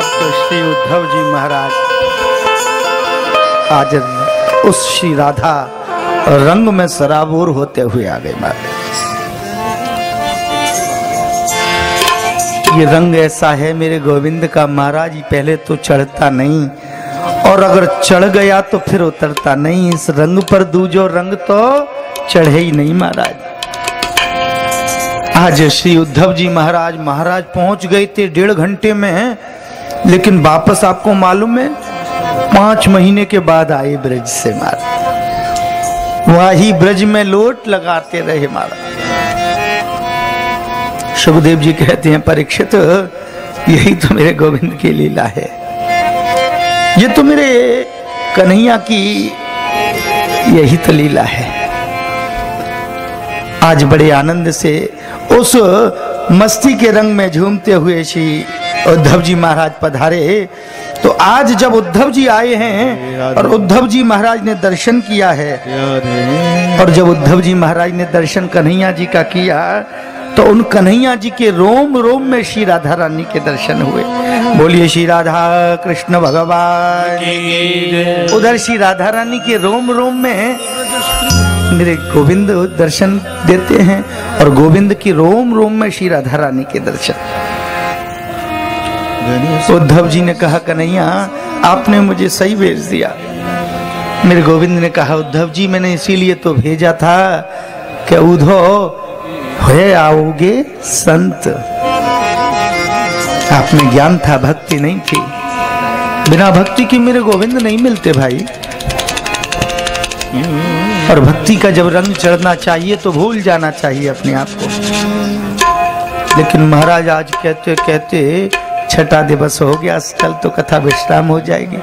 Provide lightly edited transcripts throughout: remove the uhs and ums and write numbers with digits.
भक्त श्री उद्धव जी महाराज आज उस श्री राधा रंग में सराबोर होते हुए आ गए महाराज। ये रंग ऐसा है मेरे गोविंद का महाराज, पहले तो चढ़ता नहीं और अगर चढ़ गया तो फिर उतरता नहीं। इस रंग पर दूजो रंग तो चढ़े ही नहीं महाराज। आज श्री उद्धव जी महाराज पहुंच गए थे 1.5 घंटे में, लेकिन वापस आपको मालूम है 5 महीने के बाद आए ब्रज से महाराज। वही ब्रज में लोट लगाते रहे महाराज। सुखदेव जी कहते हैं परीक्षित, यही तो मेरे गोविंद की लीला है, ये तो मेरे कन्हैया की यही तो लीला है। आज बड़े आनंद से उस मस्ती के रंग में झूमते हुए श्री उद्धव जी महाराज पधारे। तो आज जब उद्धव जी आए हैं और उद्धव जी महाराज ने दर्शन किया है, और जब उद्धव जी महाराज ने दर्शन कन्हैया जी का किया तो उन कन्हैया जी के रोम रोम में श्री राधा रानी के दर्शन हुए। बोलिए श्री राधा कृष्ण भगवान। उधर श्री राधा रानी के रोम रोम में मेरे गोविंद दर्शन देते हैं और गोविंद की रोम रोम में श्री राधा रानी के दर्शन। उद्धव जी ने कहा कन्हैया आपने मुझे सही भेज दिया। मेरे गोविंद ने कहा उद्धव जी मैंने इसीलिए तो भेजा था कि उधो हुए आओगे संत। आप में ज्ञान था, भक्ति नहीं थी। बिना भक्ति की मेरे गोविंद नहीं मिलते भाई। और भक्ति का जब रंग चढ़ना चाहिए तो भूल जाना चाहिए अपने आप को। लेकिन महाराज आज कहते कहते 6ठा दिवस हो गया, कल तो कथा विश्राम हो जाएगी।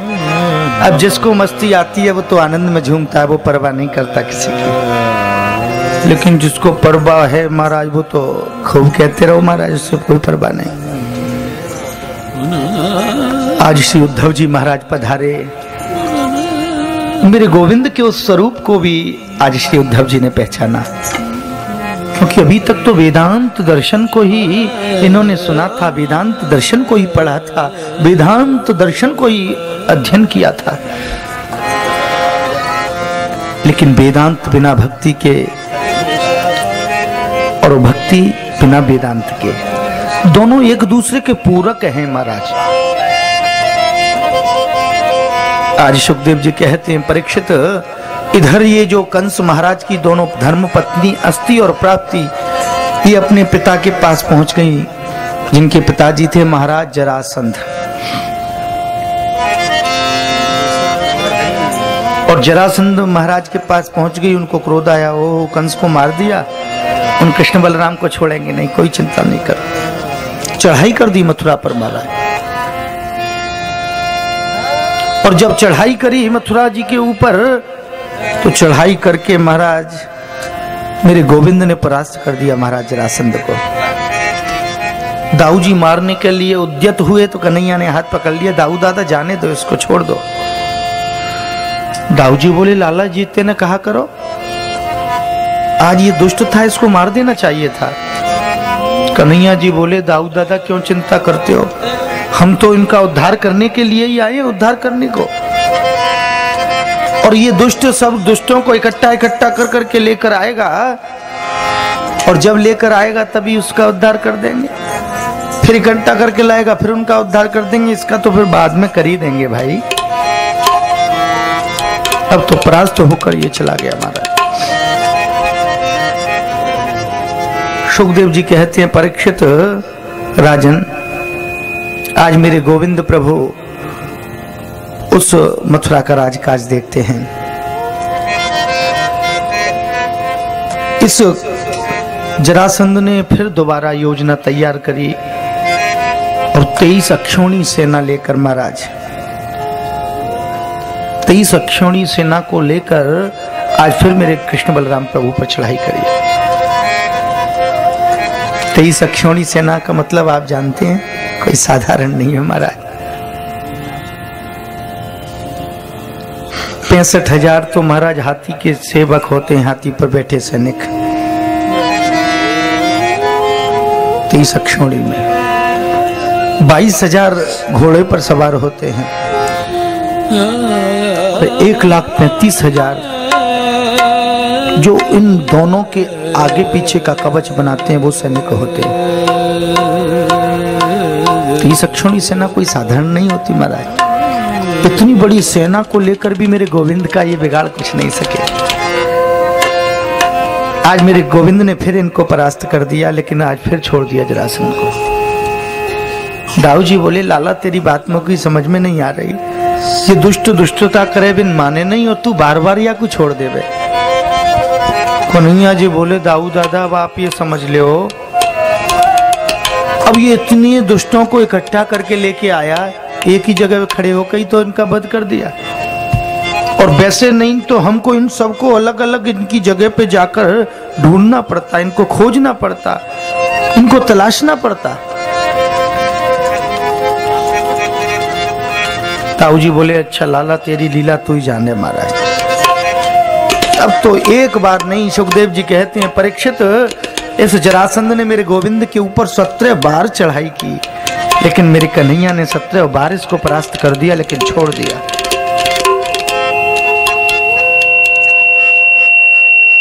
अब जिसको मस्ती आती है वो तो आनंद में झूमता है, वो परवाह नहीं करता किसी की। लेकिन जिसको परवाह है महाराज वो तो खूब कहते रहो महाराज, उससे कोई परवाह नहीं। आज श्री उद्धव जी महाराज पधारे। मेरे गोविंद के उस स्वरूप को भी आज श्री उद्धव जी ने पहचाना, क्योंकि अभी तक तो वेदांत दर्शन को ही इन्होंने सुना था, वेदांत दर्शन को ही पढ़ा था, वेदांत दर्शन को ही अध्ययन किया था। लेकिन वेदांत बिना भक्ति के और भक्ति बिना वेदांत के, दोनों एक दूसरे के पूरक हैं महाराज। आज सुखदेव जी कहते हैं परीक्षित, इधर ये जो कंस महाराज की दोनों धर्म पत्नी अस्ति और प्राप्ति ये अपने पिता के पास पहुंच गई, जिनके पिताजी थे महाराज जरासंध। और जरासंध महाराज के पास पहुंच गई, उनको क्रोध आया, ओ कंस को मार दिया, उन कृष्ण बलराम को छोड़ेंगे नहीं, कोई चिंता नहीं कर। चढ़ाई कर दी मथुरा पर महाराज। और जब चढ़ाई करी मथुरा जी के ऊपर, तो चढ़ाई करके महाराज मेरे गोविंद ने परास्त कर दिया महाराज जरासंध को। दाऊ जी मारने के लिए उद्यत हुए तो कन्हैया ने हाथ पकड़ लिया, दाऊ दादा जाने दो, इसको छोड़ दो। दाऊ जी बोले लाला जीते ने कहा करो, आज ये दुष्ट था, इसको मार देना चाहिए था। कन्हैया जी बोले दाऊ दादा क्यों चिंता करते हो, हम तो इनका उद्धार करने के लिए ही आए, उद्धार करने को। और ये दुष्ट सब दुष्टों को इकट्ठा कर करके लेकर आएगा, और जब लेकर आएगा तभी उसका उद्धार कर देंगे। फिर इकट्ठा करके लाएगा, फिर उनका उद्धार कर देंगे, इसका तो फिर बाद में कर ही देंगे भाई। अब तो परास्त होकर ये चला गया महाराज। सुखदेव जी कहते हैं परीक्षित राजन, आज मेरे गोविंद प्रभु उस मथुरा का राजकाज देखते हैं। इस जरासंध ने फिर दोबारा योजना तैयार करी और 23 अक्षौणी सेना लेकर महाराज 23 अक्षौणी सेना को लेकर आज फिर मेरे कृष्ण बलराम प्रभु पर चढ़ाई करी। 23 अक्षौणी सेना का मतलब आप जानते हैं, कोई साधारण नहीं है महाराज। 65,000 तो महाराज हाथी के सेवक होते हैं, हाथी पर बैठे सैनिक। 23 अक्षौणी में 22,000 घोड़े पर सवार होते हैं, 1,35,000 जो इन दोनों के आगे पीछे का कवच बनाते हैं वो सैनिक होते हैं। तो ये सक्षणी सेना कोई साधारण नहीं होती महाराज। इतनी बड़ी सेना को लेकर भी मेरे गोविंद का ये बिगाड़ कुछ नहीं सके। आज मेरे गोविंद ने फिर इनको परास्त कर दिया, लेकिन आज फिर छोड़ दिया जरासंध को। दाऊ जी बोले, लाला तेरी बात में कोई समझ में नहीं आ रही, ये दुष्ट दुष्टता करे बिन माने नहीं, और तू बार बार या को छोड़ देवे। कन्हैया जी बोले, दाऊ दादा अब आप ये समझ ले हो, अब ये इतनी दुष्टों को इकट्ठा करके लेके आया, एक ही जगह खड़े होकर ही तो इनका वध कर दिया। और वैसे नहीं तो हमको इन सबको अलग अलग इनकी जगह पे जाकर ढूंढना पड़ता, इनको खोजना पड़ता, इनको तलाशना पड़ता। ताऊ जी बोले, अच्छा लाला तेरी लीला तू ही जाने महाराज। अब तो एक बार नहीं, सुखदेव जी कहते हैं, परीक्षित इस जरासंध ने मेरे गोविंद के ऊपर 17 बार चढ़ाई की, लेकिन मेरे कन्हैया ने 17 बार इसको परास्त कर दिया, लेकिन छोड़ दिया।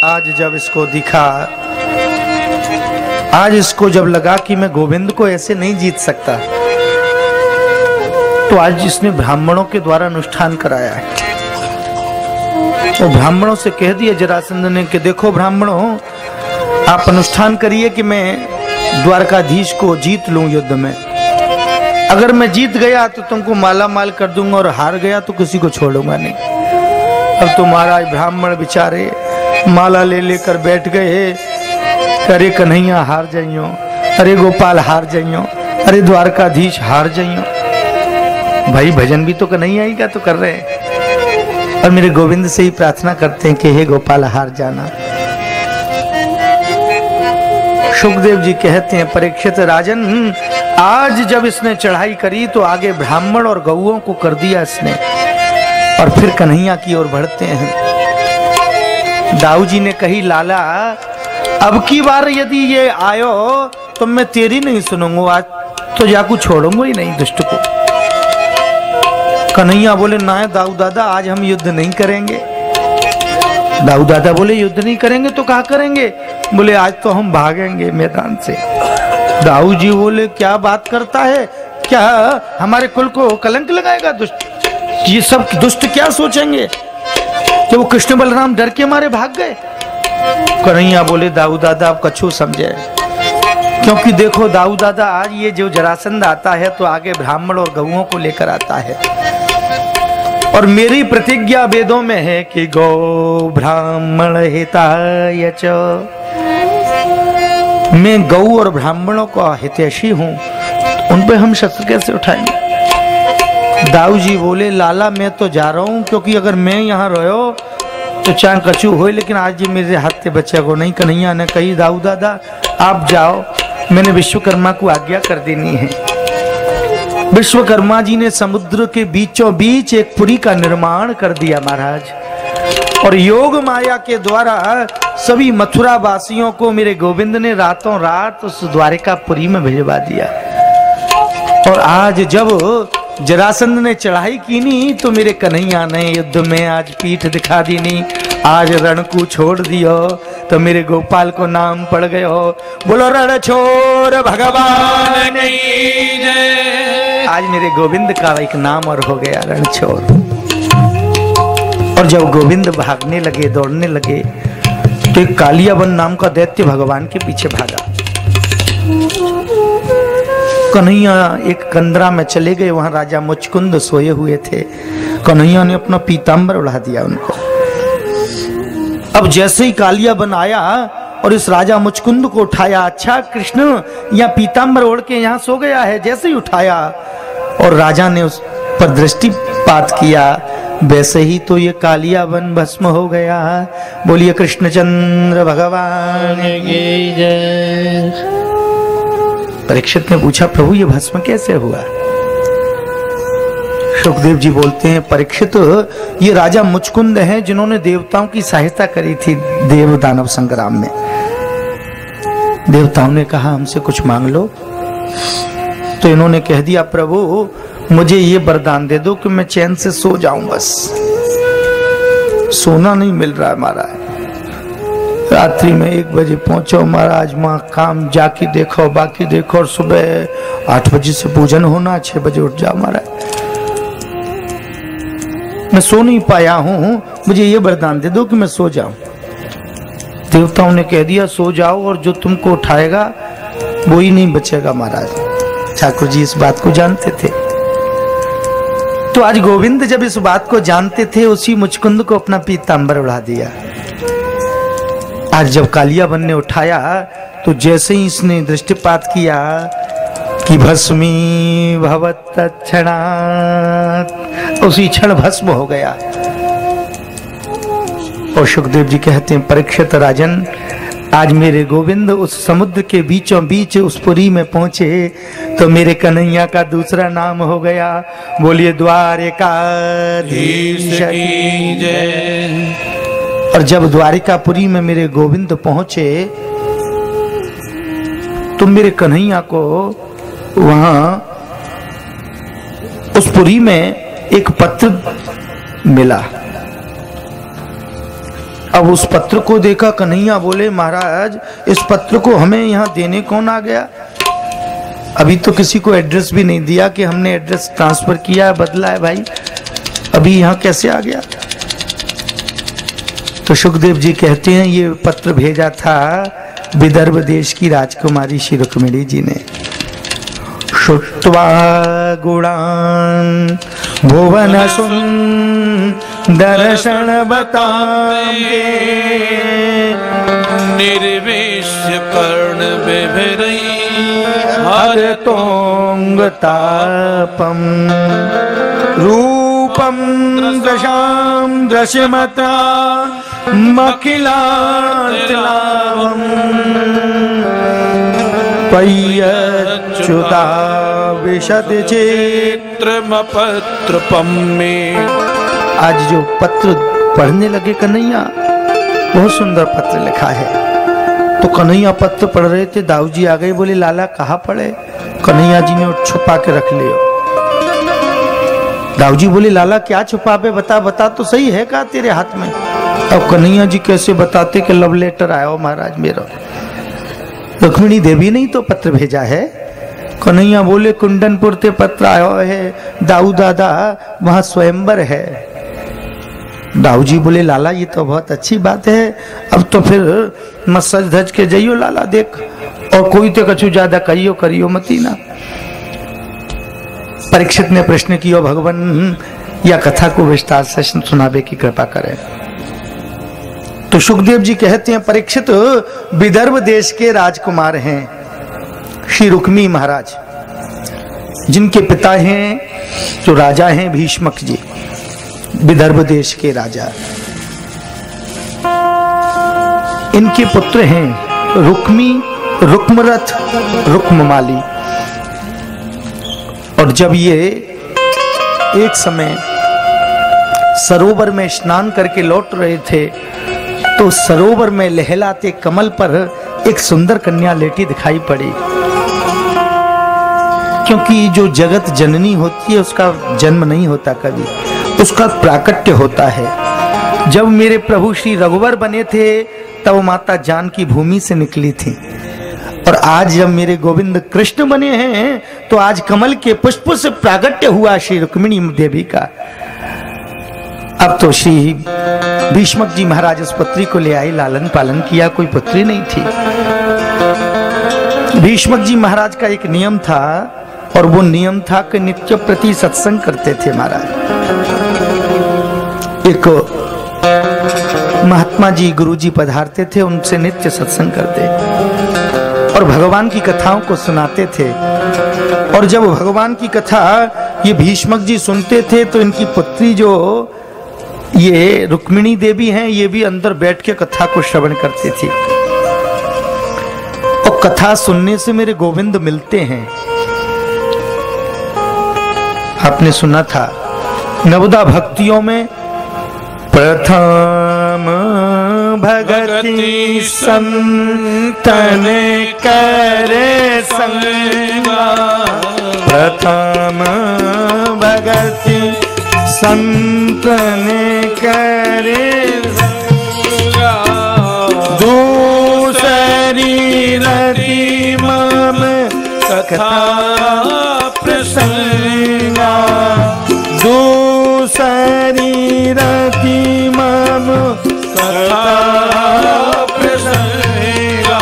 आज जब इसको दिखा, आज इसको जब लगा कि मैं गोविंद को ऐसे नहीं जीत सकता, तो आज इसने ब्राह्मणों के द्वारा अनुष्ठान कराया है। तो ब्राह्मणों से कह दिया जरासंध ने कि देखो ब्राह्मणों, आप अनुष्ठान करिए कि मैं द्वारकाधीश को जीत लूं युद्ध में। अगर मैं जीत गया तो तुमको माला माल कर दूंगा, और हार गया तो किसी को छोड़ूंगा नहीं। अब तो महाराज ब्राह्मण बेचारे माला ले लेकर बैठ गए। अरे कन्हैया हार जाइयो, अरे गोपाल हार जाइयो, अरे द्वारकाधीश हार जाइयो। भाई भजन भी तो कन्हैया ही का तो कर रहे हैं, और मेरे गोविंद से ही प्रार्थना करते हैं कि हे गोपाल हार जाना। सुखदेव जी कहते हैं, परीक्षित राजन, आज जब इसने चढ़ाई करी तो आगे ब्राह्मण और गौओं को कर दिया इसने, और फिर कन्हैया की ओर बढ़ते हैं। दाऊ जी ने कही, लाला अब की बार यदि ये आयो तो मैं तेरी नहीं सुनूंगा, आज तो जाकू छोड़ूंगा ही नहीं दुष्ट को। कन्हैया बोले, ना दाऊ दादा आज हम युद्ध नहीं करेंगे। दाऊ दादा बोले, युद्ध नहीं करेंगे तो क्या करेंगे? बोले, आज तो हम भागेंगे मैदान से। दाऊ जी बोले, क्या बात करता है, क्या हमारे कुल को कलंक लगाएगा दुष्ट? ये सब दुष्ट क्या सोचेंगे कि वो कृष्ण बलराम डर के मारे भाग गए? कन्हैया बोले, दाऊ दादा आप कछु समझे, क्योंकि देखो दाऊ दादा, आज ये जो जरासंध आता है तो आगे ब्राह्मण और गौओं को लेकर आता है, और मेरी प्रतिज्ञा वेदों में है कि गौ ब्राह्मण हिताय च, मैं गौ और ब्राह्मणों का हितैषी हूं, उन पे हम शस्त्र कैसे उठाएंगे? दाऊ जी बोले, लाला मैं तो जा रहा हूं, क्योंकि अगर मैं यहाँ रहो तो चाहे कछु हो, लेकिन आज ये मेरे हाथ से बच्चे को नहीं। कन्हैया ने कही, दाऊ दादा आप जाओ, मैंने विश्वकर्मा को आज्ञा कर देनी है। विश्वकर्मा जी ने समुद्र के बीचों बीच एक पुरी का निर्माण कर दिया महाराज, और योग माया के द्वारा सभी मथुरा वासियों को मेरे गोविंद ने रातों रात उस द्वारिकापुरी में भिजवा दिया। और आज जब जरासंध ने चढ़ाई की नी तो मेरे कन्हैया ने युद्ध में आज पीठ दिखा दी नी, आज रण को छोड़ दियो तो मेरे गोपाल को नाम पड़ गए हो। बोलो रण छोड़ भगवान की जय। आज मेरे गोविंद का एक नाम और हो गया रण छोड़। और जब गोविंद भागने लगे, दौड़ने लगे, तो एक कालियावन नाम का दैत्य भगवान के पीछे भागा। कन्हैया एक कंदरा में चले गए, वहां राजा मुचकुंद सोए हुए थे। कन्हैया ने अपना पीतांबर उड़ा दिया उनको। अब जैसे ही कालियावन आया और इस राजा मुचकुंद को उठाया, अच्छा कृष्ण यहाँ पीतांबर ओढ़ के यहाँ सो गया है, जैसे ही उठाया और राजा ने उस पर दृष्टिपात किया, वैसे ही तो ये कालियावन भस्म हो गया। बोलिए कृष्णचंद्र भगवान की जय। परीक्षित ने पूछा, प्रभु ये भस्म कैसे हुआ? सुखदेव जी बोलते हैं, परीक्षित ये राजा मुचकुंद हैं जिन्होंने देवताओं की सहायता करी थी देव दानव संग्राम में। देवताओं ने कहा हमसे कुछ मांग लो, तो इन्होंने कह दिया, प्रभु मुझे ये वरदान दे दो कि मैं चैन से सो जाऊं, बस सोना नहीं मिल रहा है महाराज। रात्रि में 1 बजे पहुंचो महाराज, माँ काम जाके देखो बाकी देखो, और सुबह 8 बजे से पूजन होना, 6 बजे उठ जाओ महाराज। मैं सो नहीं पाया हूं, मुझे ये वरदान दे दो कि मैं सो जाऊं। देवताओं ने कह दिया सो जाओ, और जो तुमको उठाएगा वो ही नहीं बचेगा महाराज। ठाकुर जी इस बात को जानते थे। तो आज गोविंद जब इस बात को जानते थे, उसी मुचकुंद को अपना पीतांबर उड़ा दिया। आज जब कालियाबन ने उठाया तो जैसे ही इसने दृष्टिपात किया कि भस्मी भवत तत्क्षणात्, उसी क्षण भस्म हो गया। और सुखदेव जी कहते हैं, परीक्षित राजन, आज मेरे गोविंद उस समुद्र के बीचों बीच उस पुरी में पहुंचे तो मेरे कन्हैया का दूसरा नाम हो गया। बोलिए द्वारिकाधीश की जय। और जब द्वारिकापुरी में मेरे गोविंद पहुंचे तो मेरे कन्हैया को वहां उस पुरी में एक पत्र मिला। अब उस पत्र को देखा कन्हैया बोले, महाराज इस पत्र को हमें यहाँ देने कौन आ गया? अभी तो किसी को एड्रेस भी नहीं दिया कि हमने एड्रेस ट्रांसफर किया है, बदला है भाई, अभी यहाँ कैसे आ गया? तो सुखदेव जी कहते हैं, ये पत्र भेजा था विदर्भ देश की राजकुमारी श्री रुक्मिणी जी ने। श्रुत्वा गुणान् भुवन सुंदर्शन बतावे निर्वेश्य कर्ण विभरई हरतोंगतापम रूपम दशां दशमता मखिलांतलावम पय्यच्युता विशद चित्रमपत्रपम में। आज जो पत्र पढ़ने लगे कन्हैया, बहुत सुंदर पत्र लिखा है। तो कन्हैया पत्र पढ़ रहे थे, दाऊ जी आ गए, बोले लाला कहाँ पढ़े? कन्हैया जी ने छुपा के रख लिया। दाऊ जी बोले लाला क्या छुपा पे, बता बता तो सही है का तेरे हाथ में? अब कन्हैया जी कैसे बताते कि लव लेटर आया हो महाराज मेरा, रुक्मिणी देवी ने तो पत्र भेजा है। कन्हैया बोले कुंडनपुर ते पत्र आया है दाऊ दादा, वहां स्वयंवर है। दाऊ जी बोले लाला ये तो बहुत अच्छी बात है, अब तो फिर मत सज धज के जाइयो लाला देख, और कोई तो कछु ज्यादा कहियो करियो मती ना। परीक्षित ने प्रश्न किया, भगवान या कथा को विस्तार से सुनावे की कृपा करें। तो सुखदेव जी कहते हैं, परीक्षित विदर्भ देश के राजकुमार हैं श्री रुक्मी महाराज, जिनके पिता हैं जो राजा हैं भीष्मक जी, विदर्भ देश के राजा। इनके पुत्र हैं रुक्मी, रुक्मरथ, रुक्ममाली। और जब ये एक समय सरोवर में स्नान करके लौट रहे थे तो सरोवर में लहलाते कमल पर एक सुंदर कन्या लेटी दिखाई पड़ी। क्योंकि जो जगत जननी होती है उसका जन्म नहीं होता कभी, उसका प्राकट्य होता है। जब मेरे प्रभु श्री रघुवर बने थे तब माता जानकी भूमि से निकली थी, और आज जब मेरे गोविंद कृष्ण बने हैं तो आज कमल के पुष्प से प्राकट्य हुआ श्री रुक्मिणी देवी का। अब तो श्री भीष्मक जी महाराज उस पुत्री को ले आए, लालन पालन किया, कोई पुत्री नहीं थी। भीष्मक जी महाराज का एक नियम था, और वो नियम था कि नित्य प्रति सत्संग करते थे महाराज। एक महात्मा जी गुरु जी पधारते थे, उनसे नित्य सत्संग करते और भगवान की कथाओं को सुनाते थे। और जब भगवान की कथा ये भीष्मक जी सुनते थे तो इनकी पुत्री जो ये रुक्मिणी देवी हैं, ये भी अंदर बैठ के कथा को श्रवण करती थी। और कथा सुनने से मेरे गोविंद मिलते हैं। आपने सुना था नवदा भक्तियों में प्रथम भगति संतन करे संगा, प्रथम भगति संतन करे संगा, दूसरी रति मम कथा प्रसंगा, दूसरी रति मम कथा प्रसंगा।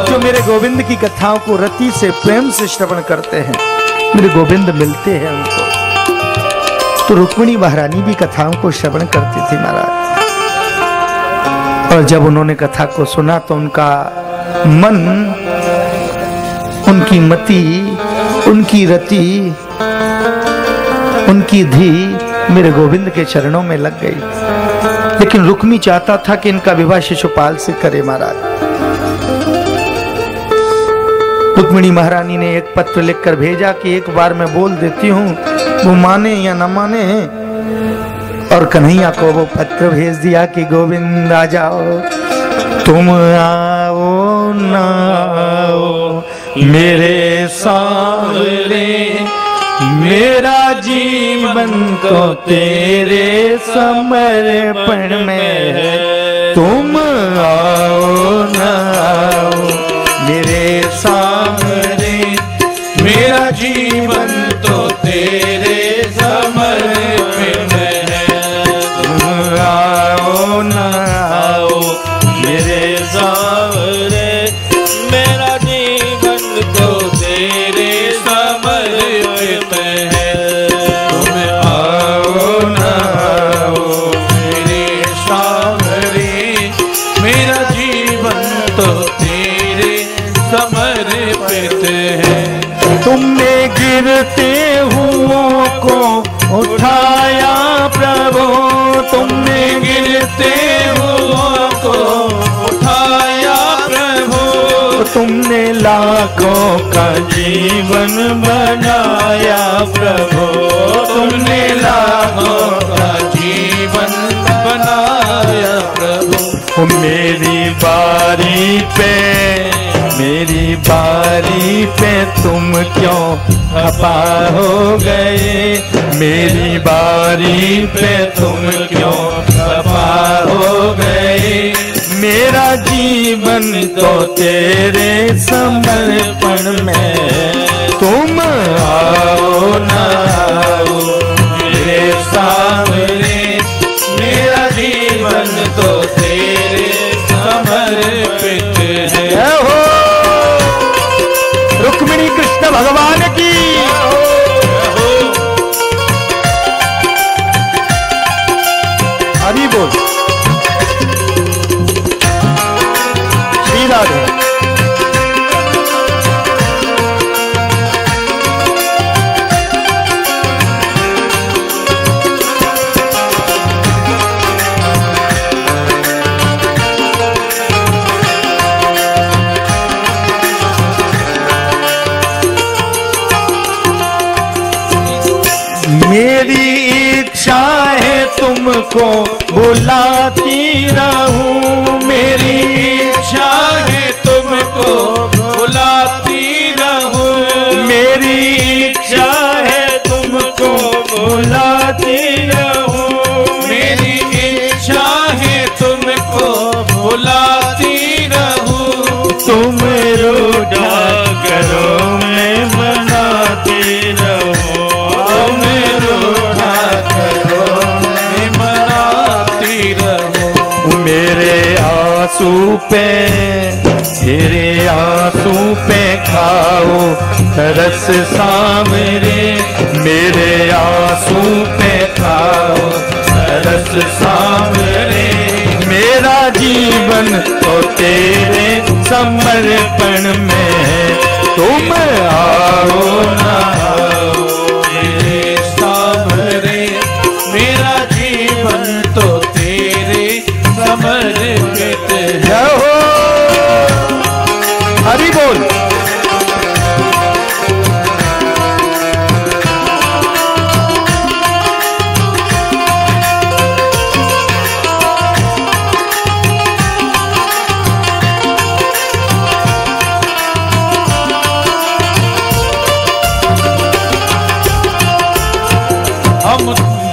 जो मेरे गोविंद की कथाओं को रति से प्रेम से श्रवण करते हैं, मेरे गोविंद मिलते हैं उनको। तो रुक्मिणी महारानी भी कथाओं को श्रवण करती थी महाराज, और जब उन्होंने कथा को सुना तो उनका मन, उनकी मति, उनकी रति, उनकी धी मेरे गोविंद के चरणों में लग गई। लेकिन रुक्मी चाहता था कि इनका विवाह शिशुपाल से करे महाराज। रुक्मिणी महारानी ने एक पत्र लिखकर भेजा कि एक बार मैं बोल देती हूँ, वो माने या न माने। और कन्हैया को वो पत्र भेज दिया कि गोविंद आ जाओ, तुम आओ ना आओ मेरे सावरे, मेरा जीवन तो तेरे समर्पण में है। तुम आओ ना आओ मेरे सावरे, मेरा जीवन तो तेरे समर्पण में है। तुम आओ ना आओ मेरे सावरे, मेरा जीवन तो तेरे समर्पण में है। तुम आओ ना आओ मेरे सावरे, मेरा जीवन तो तेरे समर्पित है। तुमने गिरते हुओं को उठाया प्रभु, तुमने गिरते हुओं को उठाया प्रभु, तुमने लाखों का जीवन बनाया प्रभु, तुमने लाखों का जीवन बनाया प्रभु। मेरी बारी पे, मेरी बारी पे तुम क्यों खफा हो गए, मेरी बारी पे तुम क्यों खफा हो गए। मेरा जीवन तो तेरे समर्पण में, तुम आओ ना आओ मेरे सामने, मेरा जीवन तो तेरे समर्पित है। हो रुक्मिणी कृष्ण भगवान की, हरि बोल, श्री राधे। मेरी इच्छा है तुमको बुलाती रहूं, मेरी इच्छा है तुमको बुलाती रहूं, मेरी इच्छा है तुमको बुलाती रहूं, मेरी इच्छा है तुमको बुलाती रहूं। तुम रूठा करो मैं मनाती रहूं, मेरे आंसू पे, तेरे आंसू पे खाओ तरस सामरे, मेरे आंसू पे खाओ तरस सामरे। मेरा जीवन तो तेरे समर्पण में है, तुम आओ ना आओ मेरे सामरे, मेरा जीवन तो तेरे समर्पित है। हो हरि बोल।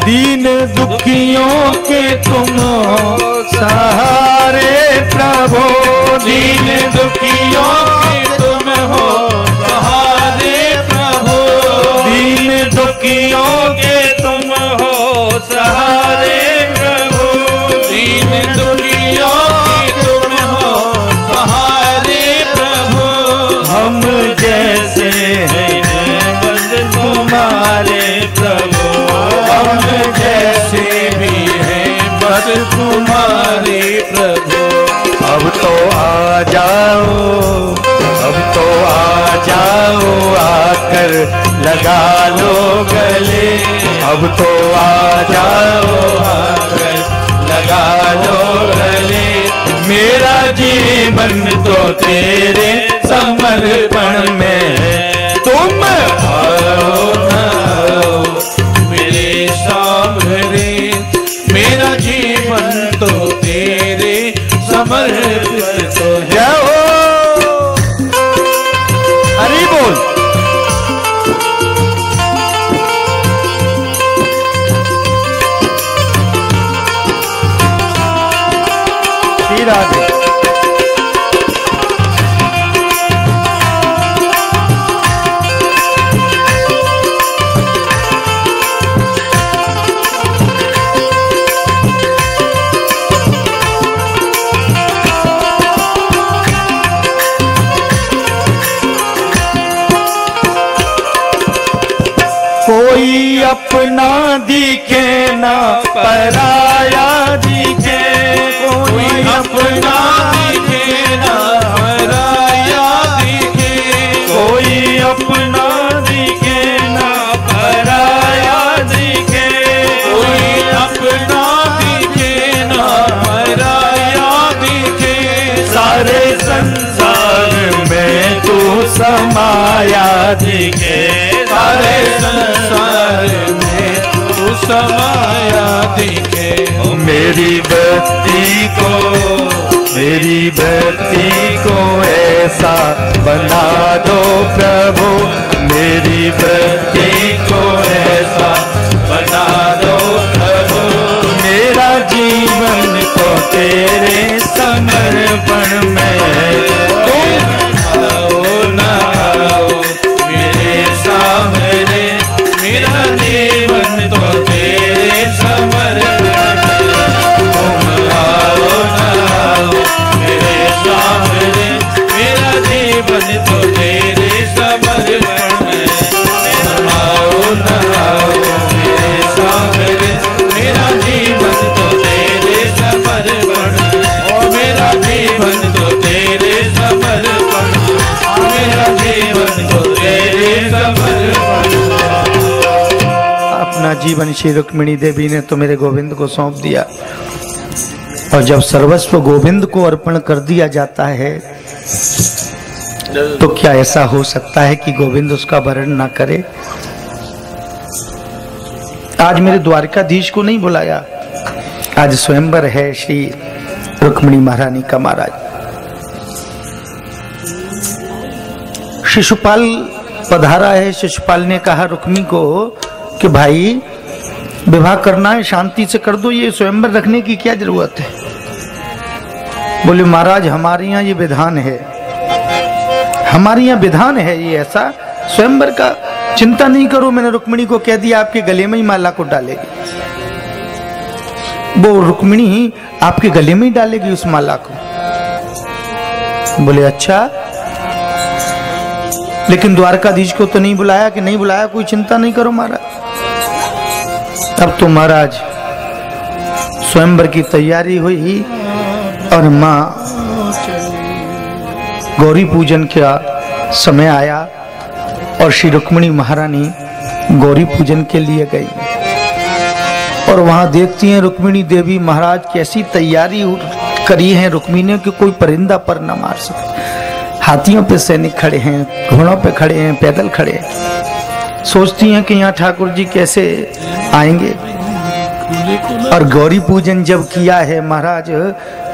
दीन दुखियों के तुम सहारे प्रभु, दीन दुखियों के तुम हो सहारे प्रभु, दीन दुखियों के तुम हो सहारे प्रभु, दीन दुखियों के तुम हो सहारे प्रभु। हम जैसे हैं बस तुम्हारे प्रभु, हम जैसे भी हैं बस तुम्हारे प्रभु। अब तो आ जाओ, अब तो आ जाओ, आकर लगा लो गले, अब तो आ जाओ, आकर लगा लो गले। मेरा जीवन तो तेरे समर्पण में है, तुम आओ ना आओ मेरे सामने, मेरा जीवन तो तेरे समर्पित तो है। जय हो, हरि बोल। श्री राधे। कोई अपना दिखे ना पराया दिखे, कोई अपना दिखे ना पराया दिखे, कोई अपना दिखे ना पराया दिखे, कोई अपना दिखे ना पराया दिखे। सारे संसार में तू समाया दिखे, सारे संसार में तू समाया दिखे। मेरी भक्ति को, मेरी भक्ति को ऐसा बना दो प्रभु, मेरी भक्ति को ऐसा बना दो प्रभु। मेरा जीवन तो तेरे समर्पण में है, तुम आओ ना आओ मेरे सामने, मेरा जीवन तो तेरे समर्पण में। तुम आओ ना आओ मेरे सामने, मेरा जीवन तो तेरे समर्पण में। तुम आओ ना आओ मेरे सामने, मेरा जीवन तो तेरे समर्पण में। ओ मेरा जीवन तो तेरे समर्पण, मेरा जीवन तो तेरे समर्पण। अपना जीवन श्री रुक्मिणी देवी ने तो मेरे गोविंद को सौंप दिया, और जब सर्वस्व गोविंद को अर्पण कर दिया जाता है तो क्या ऐसा हो सकता है कि गोविंद उसका वर्ण ना करे। आज मेरे द्वारकाधीश को नहीं बुलाया, आज स्वयंवर है श्री रुक्मिणी महारानी का। महाराज शिशुपाल पधारा है, शिशुपाल ने कहा रुक्मी को कि भाई विवाह करना है शांति से कर दो, ये स्वयंवर रखने की क्या जरूरत है। बोले महाराज हमारे यहाँ ये विधान है, हमारे यहाँ विधान है ये ऐसा, स्वयंवर का चिंता नहीं करो। मैंने रुक्मिणी को कह दिया आपके गले में ही माला को डालेगी, वो रुक्मिणी आपके गले में ही डालेगी उस माला को। बोले अच्छा, लेकिन द्वारकाधीश को तो नहीं बुलाया। कि नहीं बुलाया, कोई चिंता नहीं करो महाराज। तब तो महाराज स्वयंवर की तैयारी हुई और मां गौरी पूजन का समय आया और श्री रुक्मिणी महारानी गौरी पूजन के लिए गई और वहां देखती हैं रुक्मिणी देवी महाराज कैसी तैयारी करी है रुक्मिणी ने कि कोई परिंदा पर न मार सके। हाथियों पे सैनिक खड़े हैं, घोड़ों पे खड़े हैं, पैदल खड़े हैं। सोचती हैं कि यहाँ ठाकुर जी कैसे आएंगे। और गौरी पूजन जब किया है महाराज,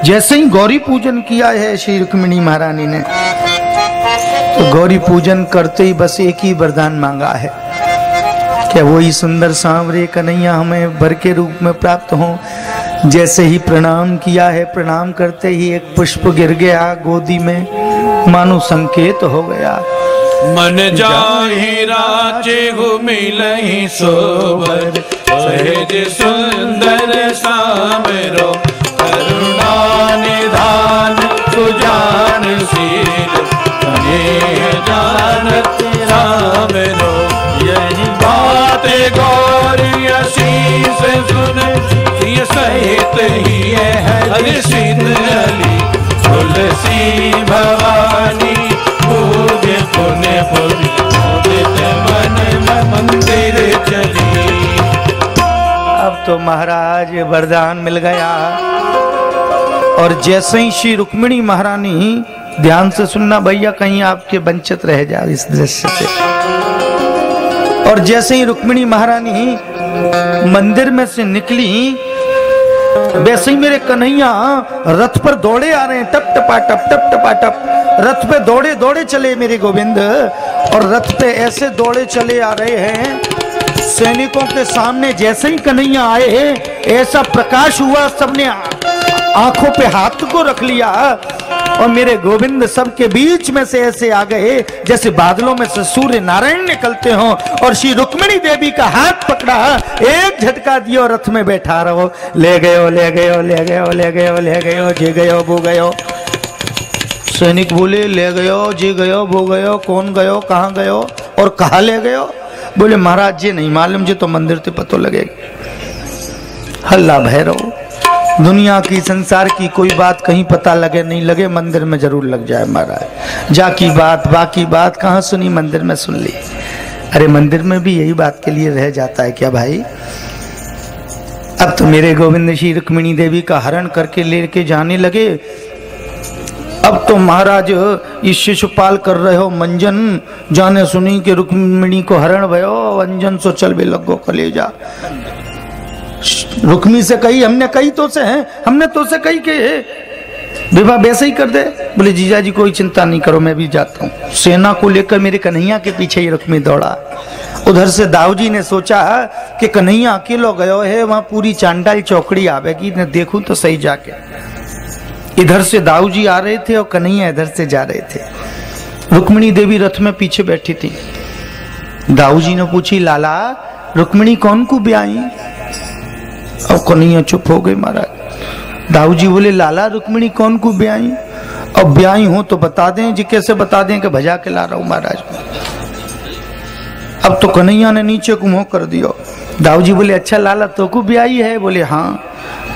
जैसे ही गौरी पूजन किया है श्री रुक्मिणी महारानी ने, तो गौरी पूजन करते ही बस एक ही वरदान मांगा है क्या वही सुंदर सांवरे कन्हैया हमें वर के रूप में प्राप्त हो। जैसे ही प्रणाम किया है, प्रणाम करते ही एक पुष्प गिर गया गोदी में, मानो संकेत हो गया। मन जाहि राचे घुमिलहि सोबर, सहज सुंदर सामरो करुणा निधान सुजान शील, कनेह जानत रामरो यही बात गौरी असीस सुन, सिय सहित ही हरि सिद्ध अली, तुलसी भवानी पूज्य पुण्य पूजित मन मंदिर चली। अब तो महाराज वरदान मिल गया। और जैसे ही श्री रुक्मिणी महारानी, ध्यान से सुनना भैया कहीं आपके वंचित रह जाए इस दृश्य से। और जैसे ही रुक्मिणी महारानी मंदिर में से निकली, वैसे ही मेरे कन्हैया रथ पर दौड़े आ रहे हैं, टप टपा टप टप टपा टप। रथ पे दौड़े दौड़े चले मेरे गोविंद, और रथ पे ऐसे दौड़े चले आ रहे हैं, सैनिकों के सामने जैसे ही कन्हैया आए ऐसा प्रकाश हुआ, सबने आंखों पे हाथ को रख लिया और मेरे गोविंद सबके बीच में से ऐसे आ गए जैसे बादलों में से सूर्य नारायण निकलते हों। और श्री रुक्मिणी देवी का हाथ पकड़ा, एक झटका दियो, रथ में बैठा रहो। ले गयो ले गयो ले गयो ले गयो ले गयो, जी गयो बो गयो। सैनिक बोले ले गयो जी गयो बो गयो, कौन गयो कहाँ गयो और कहाँ ले गयो? बोले महाराज जी नहीं मालूम, जी तो मंदिर से पतो लगेगा। हल्ला भैरव, दुनिया की संसार की कोई बात कहीं पता लगे नहीं लगे, मंदिर में जरूर लग जाए महाराज। जा की बात बाकी बात कहाँ सुनी, मंदिर में सुन ली। अरे मंदिर में भी यही बात के लिए रह जाता है क्या भाई? अब तो मेरे गोविंद श्री रुक्मिणी देवी का हरण करके लेके जाने लगे। अब तो महाराज इस शिशुपाल कर रहे हो मंजन, जाने सुनी के रुक्मिणी को हरण भयो, अंजन सो चल भी लगो कलेजा। रुक्मी से कही, हमने कही तो से हैं, हमने तो से कही के विवाह वैसे ही कर दे। बोले जीजा जी कोई चिंता नहीं करो, मैं भी जाता हूँ। सेना को लेकर मेरे कन्हैया के पीछे ही रुक्मी दौड़ा। उधर से दाऊजी ने सोचा कि कन्हैया अकेलो गयो है, वहां पूरी चांडाल चौकड़ी आवेगी, न देखूं तो सही जाके। इधर से दाऊजी आ रहे थे और कन्हैया इधर से जा रहे थे। रुक्मिणी देवी रथ में पीछे बैठी थी। दाऊजी ने पूछी लाला रुक्मिणी कौन को ब्याई? और कन्हैया चुप हो गई महाराज। दाऊजी बोले लाला रुक्मिणी कौन को ब्याई? अब ब्याई हो तो बता दें जी, कैसे बता दें कि भजा के ला रहा हूं महाराज। अब तो कन्हैया ने नीचे को मुंह कर दिया। दाऊजी बोले अच्छा लाला तो को ब्याई है? बोले हाँ।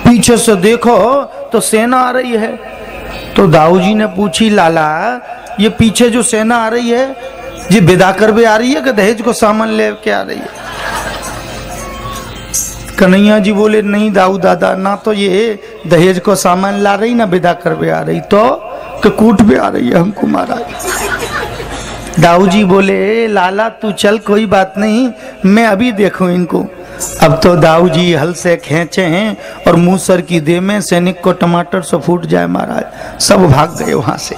पीछे से देखो तो सेना आ रही है। तो दाऊजी ने पूछी लाला ये पीछे जो सेना आ रही है ये विदा कर भी आ रही है कि दहेज को सामान ले के आ रही है? कन्हैया जी बोले नहीं दाऊ दादा, ना तो ये दहेज को सामान ला रही ना विदा कर भी आ रही, तो कूट भी आ रही है हमको महाराज। दाऊ जी बोले लाला तू चल कोई बात नहीं, मैं अभी देखूं इनको। अब तो दाऊ जी हल से खींचे हैं और मूसर की दे में सैनिक को टमाटर से फूट जाए महाराज, सब भाग गए वहां से।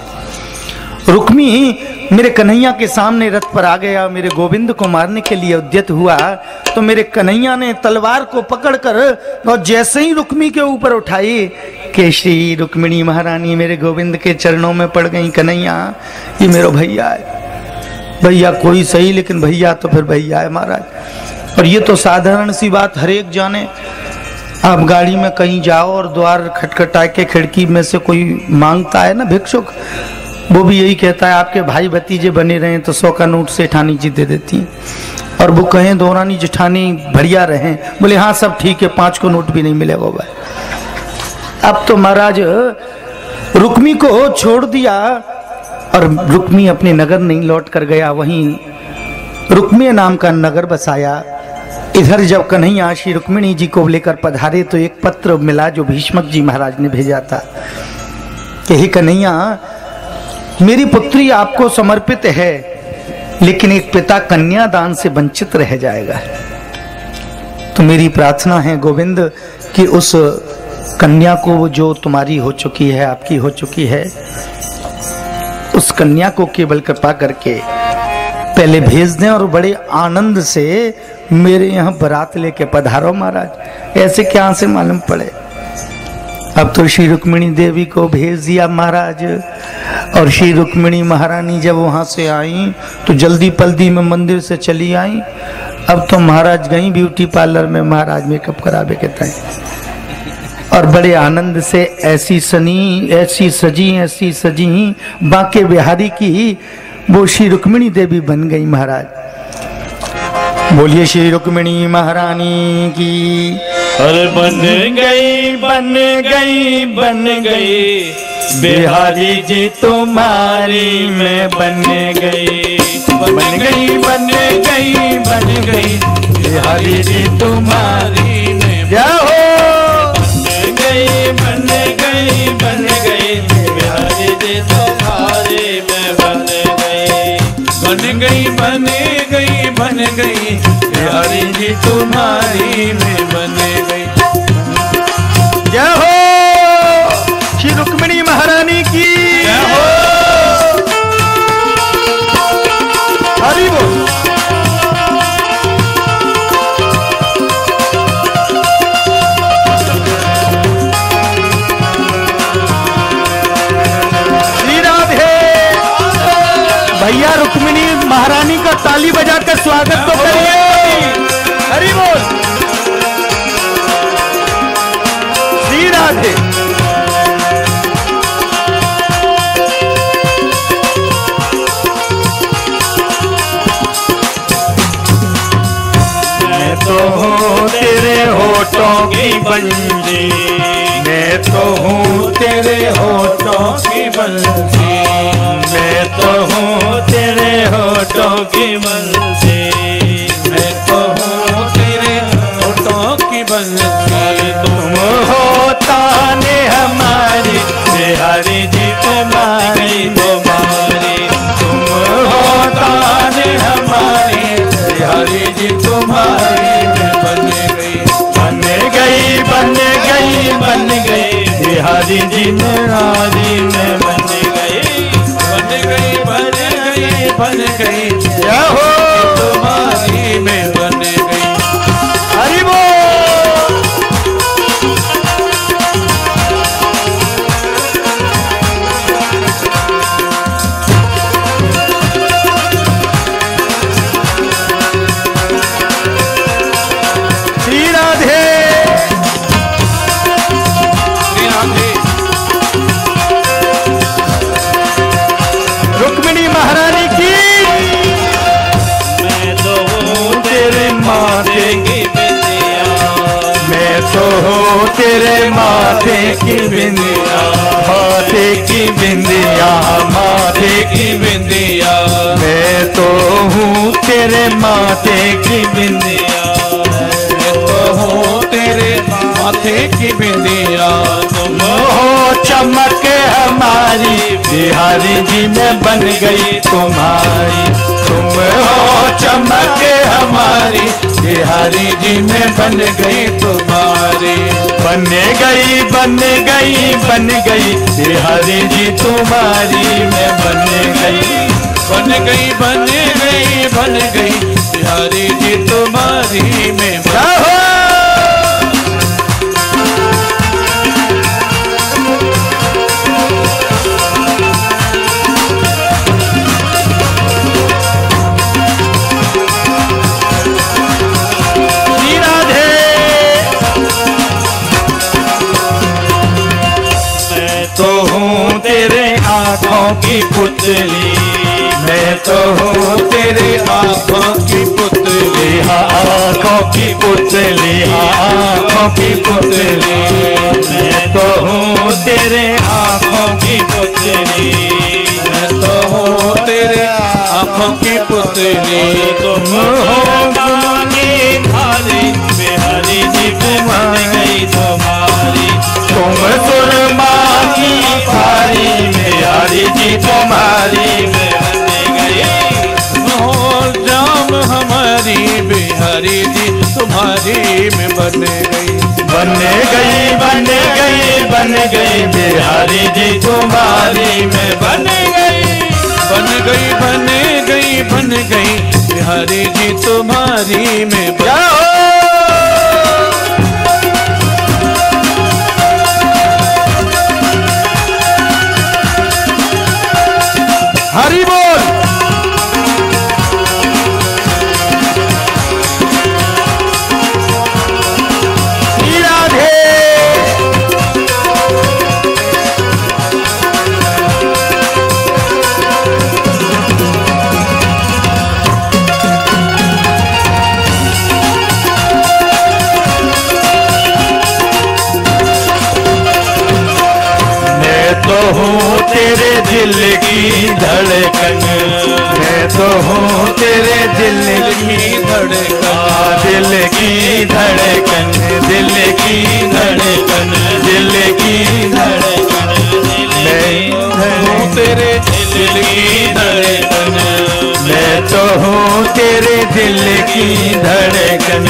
रुक्मी मेरे कन्हैया के सामने रथ पर आ गया, मेरे गोविंद को मारने के लिए उद्यत हुआ। तो मेरे कन्हैया ने तलवार को पकड़कर और जैसे ही रुक्मी के ऊपर उठाई कि श्री रुक्मिणी महारानी मेरे गोविंद के चरणों में पड़ गई। कन्हैया ये मेरा भैया है। भैया कोई सही लेकिन भैया तो फिर भैया है महाराज। और ये तो साधारण सी बात हर एक जाने। आप गाड़ी में कहीं जाओ और द्वार खटखटा के खिड़की में से कोई मांगता है ना भिक्षुक, वो भी यही कहता है आपके भाई भतीजे बने रहे तो 100 का नोट सेठानी जी दे देती हैं। और वो कहें दौरानी जेठानी बढ़िया रहे, बोले हाँ सब ठीक है, 5 को नोट भी नहीं मिलेगा भाई। अब तो महाराज रुक्मी को छोड़ दिया और रुक्मी अपने नगर नहीं लौट कर गया, वहीं रुक्मी नाम का नगर बसाया। इधर जब कन्हैया श्री रुक्मिणी जी को लेकर पधारे तो एक पत्र मिला जो भीष्मक जी महाराज ने भेजा था कि हे कन्हैया मेरी पुत्री आपको समर्पित है, लेकिन एक पिता कन्यादान से वंचित रह जाएगा। तो मेरी प्रार्थना है गोविंद कि उस कन्या को जो तुम्हारी हो चुकी है, आपकी हो चुकी है, उस कन्या को केवल कृपा करके पहले भेज दें और बड़े आनंद से मेरे यहाँ बारात लेके पधारो महाराज। ऐसे क्या से मालूम पड़े। अब तो श्री रुक्मिणी देवी को भेज दिया महाराज, और श्री रुक्मिणी महारानी जब वहां से आई तो जल्दी पल्दी में मंदिर से चली आई। अब तो महाराज गई ब्यूटी पार्लर में महाराज मेकअप करावे के तय, और बड़े आनंद से ऐसी सजी बांके बिहारी की वो श्री रुक्मिणी देवी बन गई महाराज। बोलिए श्री रुक्मिणी महारानी की। अरे बन गई बिहारी जी तुम्हारी में बन गई बिहारी जी तुम्हारी में क्या हो। बन गई बिहारी जी तुम्हारी में बन गई बिहारी जी तुम्हारी में बन गई। क्या हो श्री रुक्मिणी महारानी की। क्या हो। हरि बोल। श्री राधे। भैया रुक्मिणी महारानी का ताली बजाकर स्वागत तो करिए। हरि बोल। श्री राधे। मैं तो हूँ तेरे होठों की बंसी, मैं तो हूँ तेरे होठों की बंसी, मैं तो हूँ तेरे होठों की बंसी, मैं तो हूँ तेरे होठों की बंसी। तुम हो ताने हमारी बिहारी जी तुम्हारी तुम्हारी, तुम हो ताने हमारी बिहारी जी तुम्हारी बन गई बिहारी जी तुम्हारी में बन गई क्या हो तुम्हारी में बन गई। हरि बोल। श्री राधे। रुक्मिणी महारानी की। मैं तो हूँ तेरे माथे की बिंदिया, मैं तो हूँ तेरे माथे की बिंदिया, माथे की बिंदिया, माथे की बिंदिया, मैं तो हूँ तेरे माथे की बिंदिया, मैं तो हूँ तेरे माथे की बिंदिया। तुम हो चमक हमारी बिहारी जी में बन गई तुम्हारी, तुम हो चमक हमारी बिहारी जी में बन गई तुम्हारी। बन गई बिहारी जी तुम्हारी में बन गई बिहारी जी तुम्हारी में आँखों की पुतली, मैं तो हूँ तेरे आँखों की पुतली, आँखों की पुतली, आँखों की पुतली, मैं तो हूँ तेरे आँखों की पुतली, मैं तो हूँ तेरे आँखों की पुतली। तुम हो गानी थाली बिहारी जी बन गई तुम्हारी, तुम सुरमा की थाली बिहारी जी तुम्हारी में बन गई। हो जाम हमारी बिहारी जी तुम्हारी में बन गई बिहारी जी तुम्हारी में बन गई बन गई बिहारी जी तुम्हारी में हरि बोल। राधे तो हूँ तेरे दिल की धड़कन, मैं तो हूँ तेरे दिल की धड़कन, दिल की धड़कन, दिल की धड़कन, दिल की धड़कन, मैं हूँ तेरे दिल की धड़कन, मैं तो हूँ तेरे दिल की धड़कन,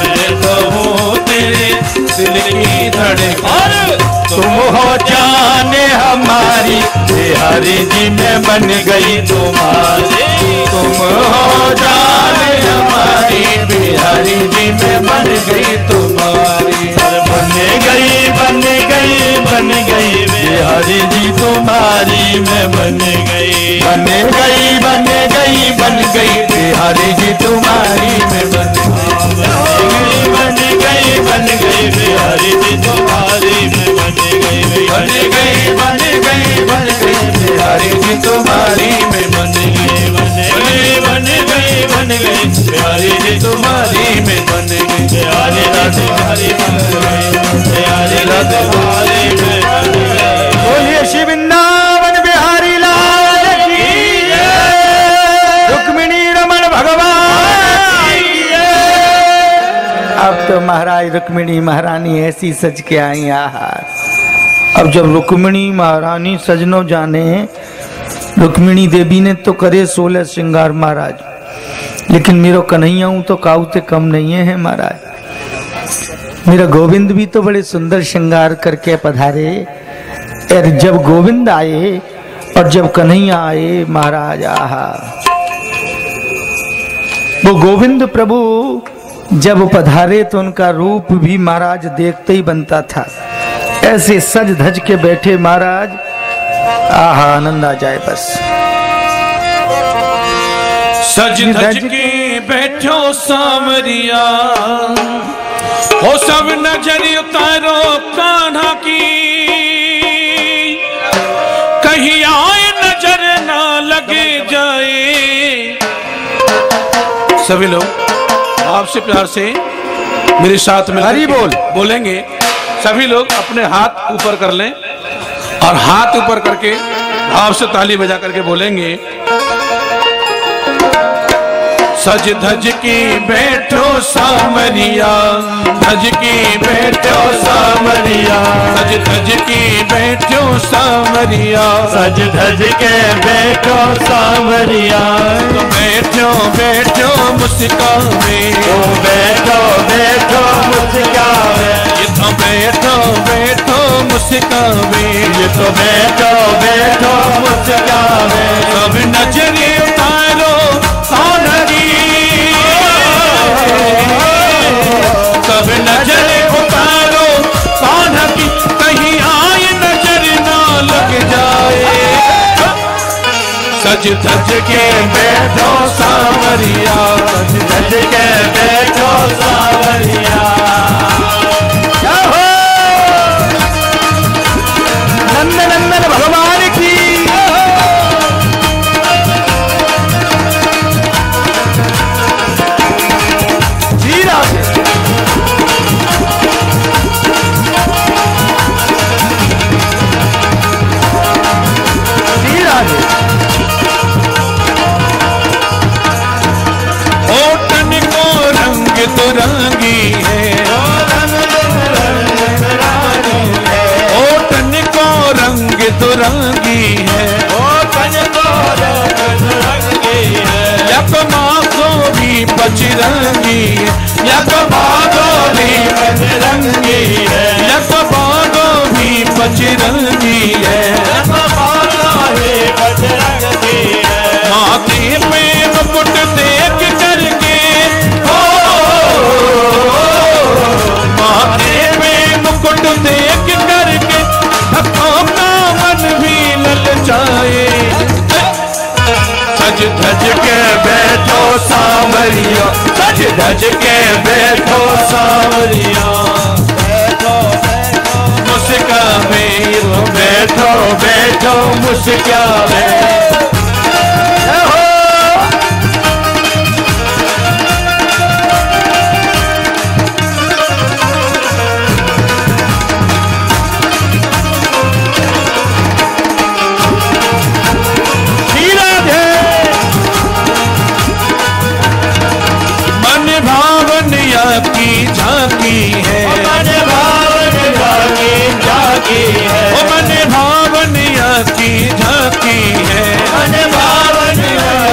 मैं तो हूँ तेरे दिल की धड़कन। तुम हो जाने हमारी बिहारी जी मैं बन गई तुम्हारी, तुम हो जाने हमारी बिहारी जी मैं बन गई तुम्हारी, बन गई बन गई बन गई बिहारी जी तुम्हारी मैं बन गई, बन गई बन गई बन गई बिहारी जी तुम्हारी मैं बन गई, बन गई बन गई बिहारी जी तुम्हारी मैं बन गई, बन गई बन गई बन गई बिहारी जी तुम्हारी मैं बन गई, बन गई बन गई बिहारी जी तुम्हारी मैं बन गई, बिहारी तुम्हारी बन गई, बिहारी तुम्हारी मैं बन गई। बोलिए श्री वृंदावन बिहारी लाल की जय, रुक्मिणी रमण भगवान की जय। अब तो महाराज रुक्मिणी महारानी ऐसी सज के आई आहार। अब जब रुक्मिणी महारानी सजनो जाने, रुक्मिणी देवी ने तो करे 16 श्रृंगार महाराज, लेकिन मेरा कन्हैया हूं तो काउते कम नहीं है महाराज। मेरा गोविंद भी तो बड़े सुंदर श्रृंगार करके पधारे। और जब गोविंद आए और जब कन्हैया आए महाराज, आहा, वो गोविंद प्रभु जब पधारे तो उनका रूप भी महाराज देखते ही बनता था। ऐसे सज धज के बैठे महाराज, आहा, आनंद आ जाए बस। सज धज के बैठो सामरिया, हो सब नजर उतारो कान्हा की, कहीं आए नजर ना लगे जाए। सभी लोग आपसे प्यार से मेरे साथ में हरि बोल बोलेंगे। सभी लोग अपने हाथ ऊपर कर लें और हाथ ऊपर करके भाव से ताली बजा करके बोलेंगे। सज धज की बैठो सामरिया, धज की बैठो सामरिया, सज धज की बैठो सामरिया, सज धज के बैठो सामरिया, तो बैठो बैठो मुस्कावे, तो बैठो बैठो मुस्कावे, ये तो बैठो बैठो मुस्कावे, ये तो बैठो बैठो मुस्कावे, सब नजरे उतारो कान्हा, सब नजर उतारो कान्हा की, कहीं आए नजर ना लग जाए। सज धज के बैठो सावरिया, सज धज के बैठो सावरिया। नंद नंदन भगवान की, तुरंगी है, ओ तन को रंग तुरंगी है, ओ तन को रंग तुरंगी है, यक माँ भी बजरंगी है, यक बागो भी बजरंगी है, यक बागो भी बजरंगी है, यक बागो भी बजरंगी है, माथे पे धज के बैठो सांवरिया, मुस्कावे तो बैठो बैठो मुस्कावे। की झांकी है, मन भावन की झांकी है, मन भावनिया की झांकी है, मन भावन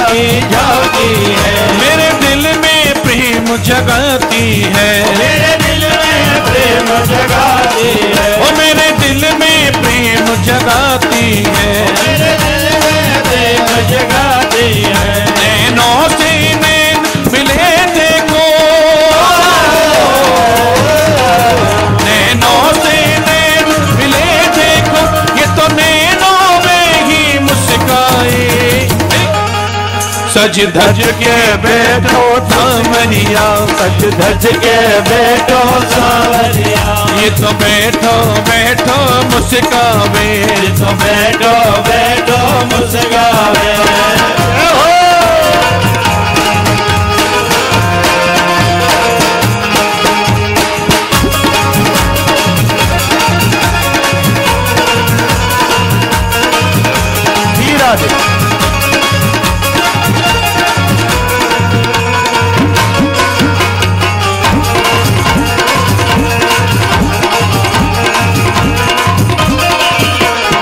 की झांकी है। मेरे दिल में प्रेम जगाती है, मेरे दिल में प्रेम जगाती है, वो मेरे दिल में प्रेम जगाती है, मेरे दिल में प्रेम जगाती है। नैनों से नैन मिले देखो, नैनों से नैन मिले देखो, ये तो नैनों में ही मुस्काए। सज धज के बैठो सांवरिया, सज धज के बैठो सांवरिया, ये तो बैठो बैठो मुस्कावे, ये तो बैठो बैठो मुस्कावे।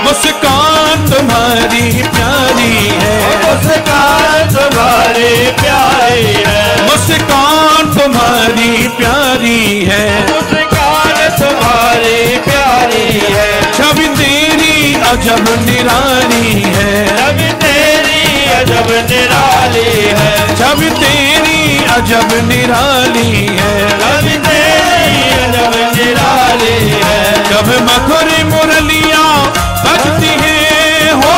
मुस्कान तुम्हारी प्यारी है, मुस्कान तुम्हारी प्यारी है, मुस्कान तुम्हारी प्यारी है, मुस्कान तुम्हारी प्यारी है। छवि तेरी अजब निराली है, छवि तेरी अजब निराली है, छवि तेरी अजब निराली है, छवि तेरी अजब निराली है। जब मधुर मुरलियां बजती है हो,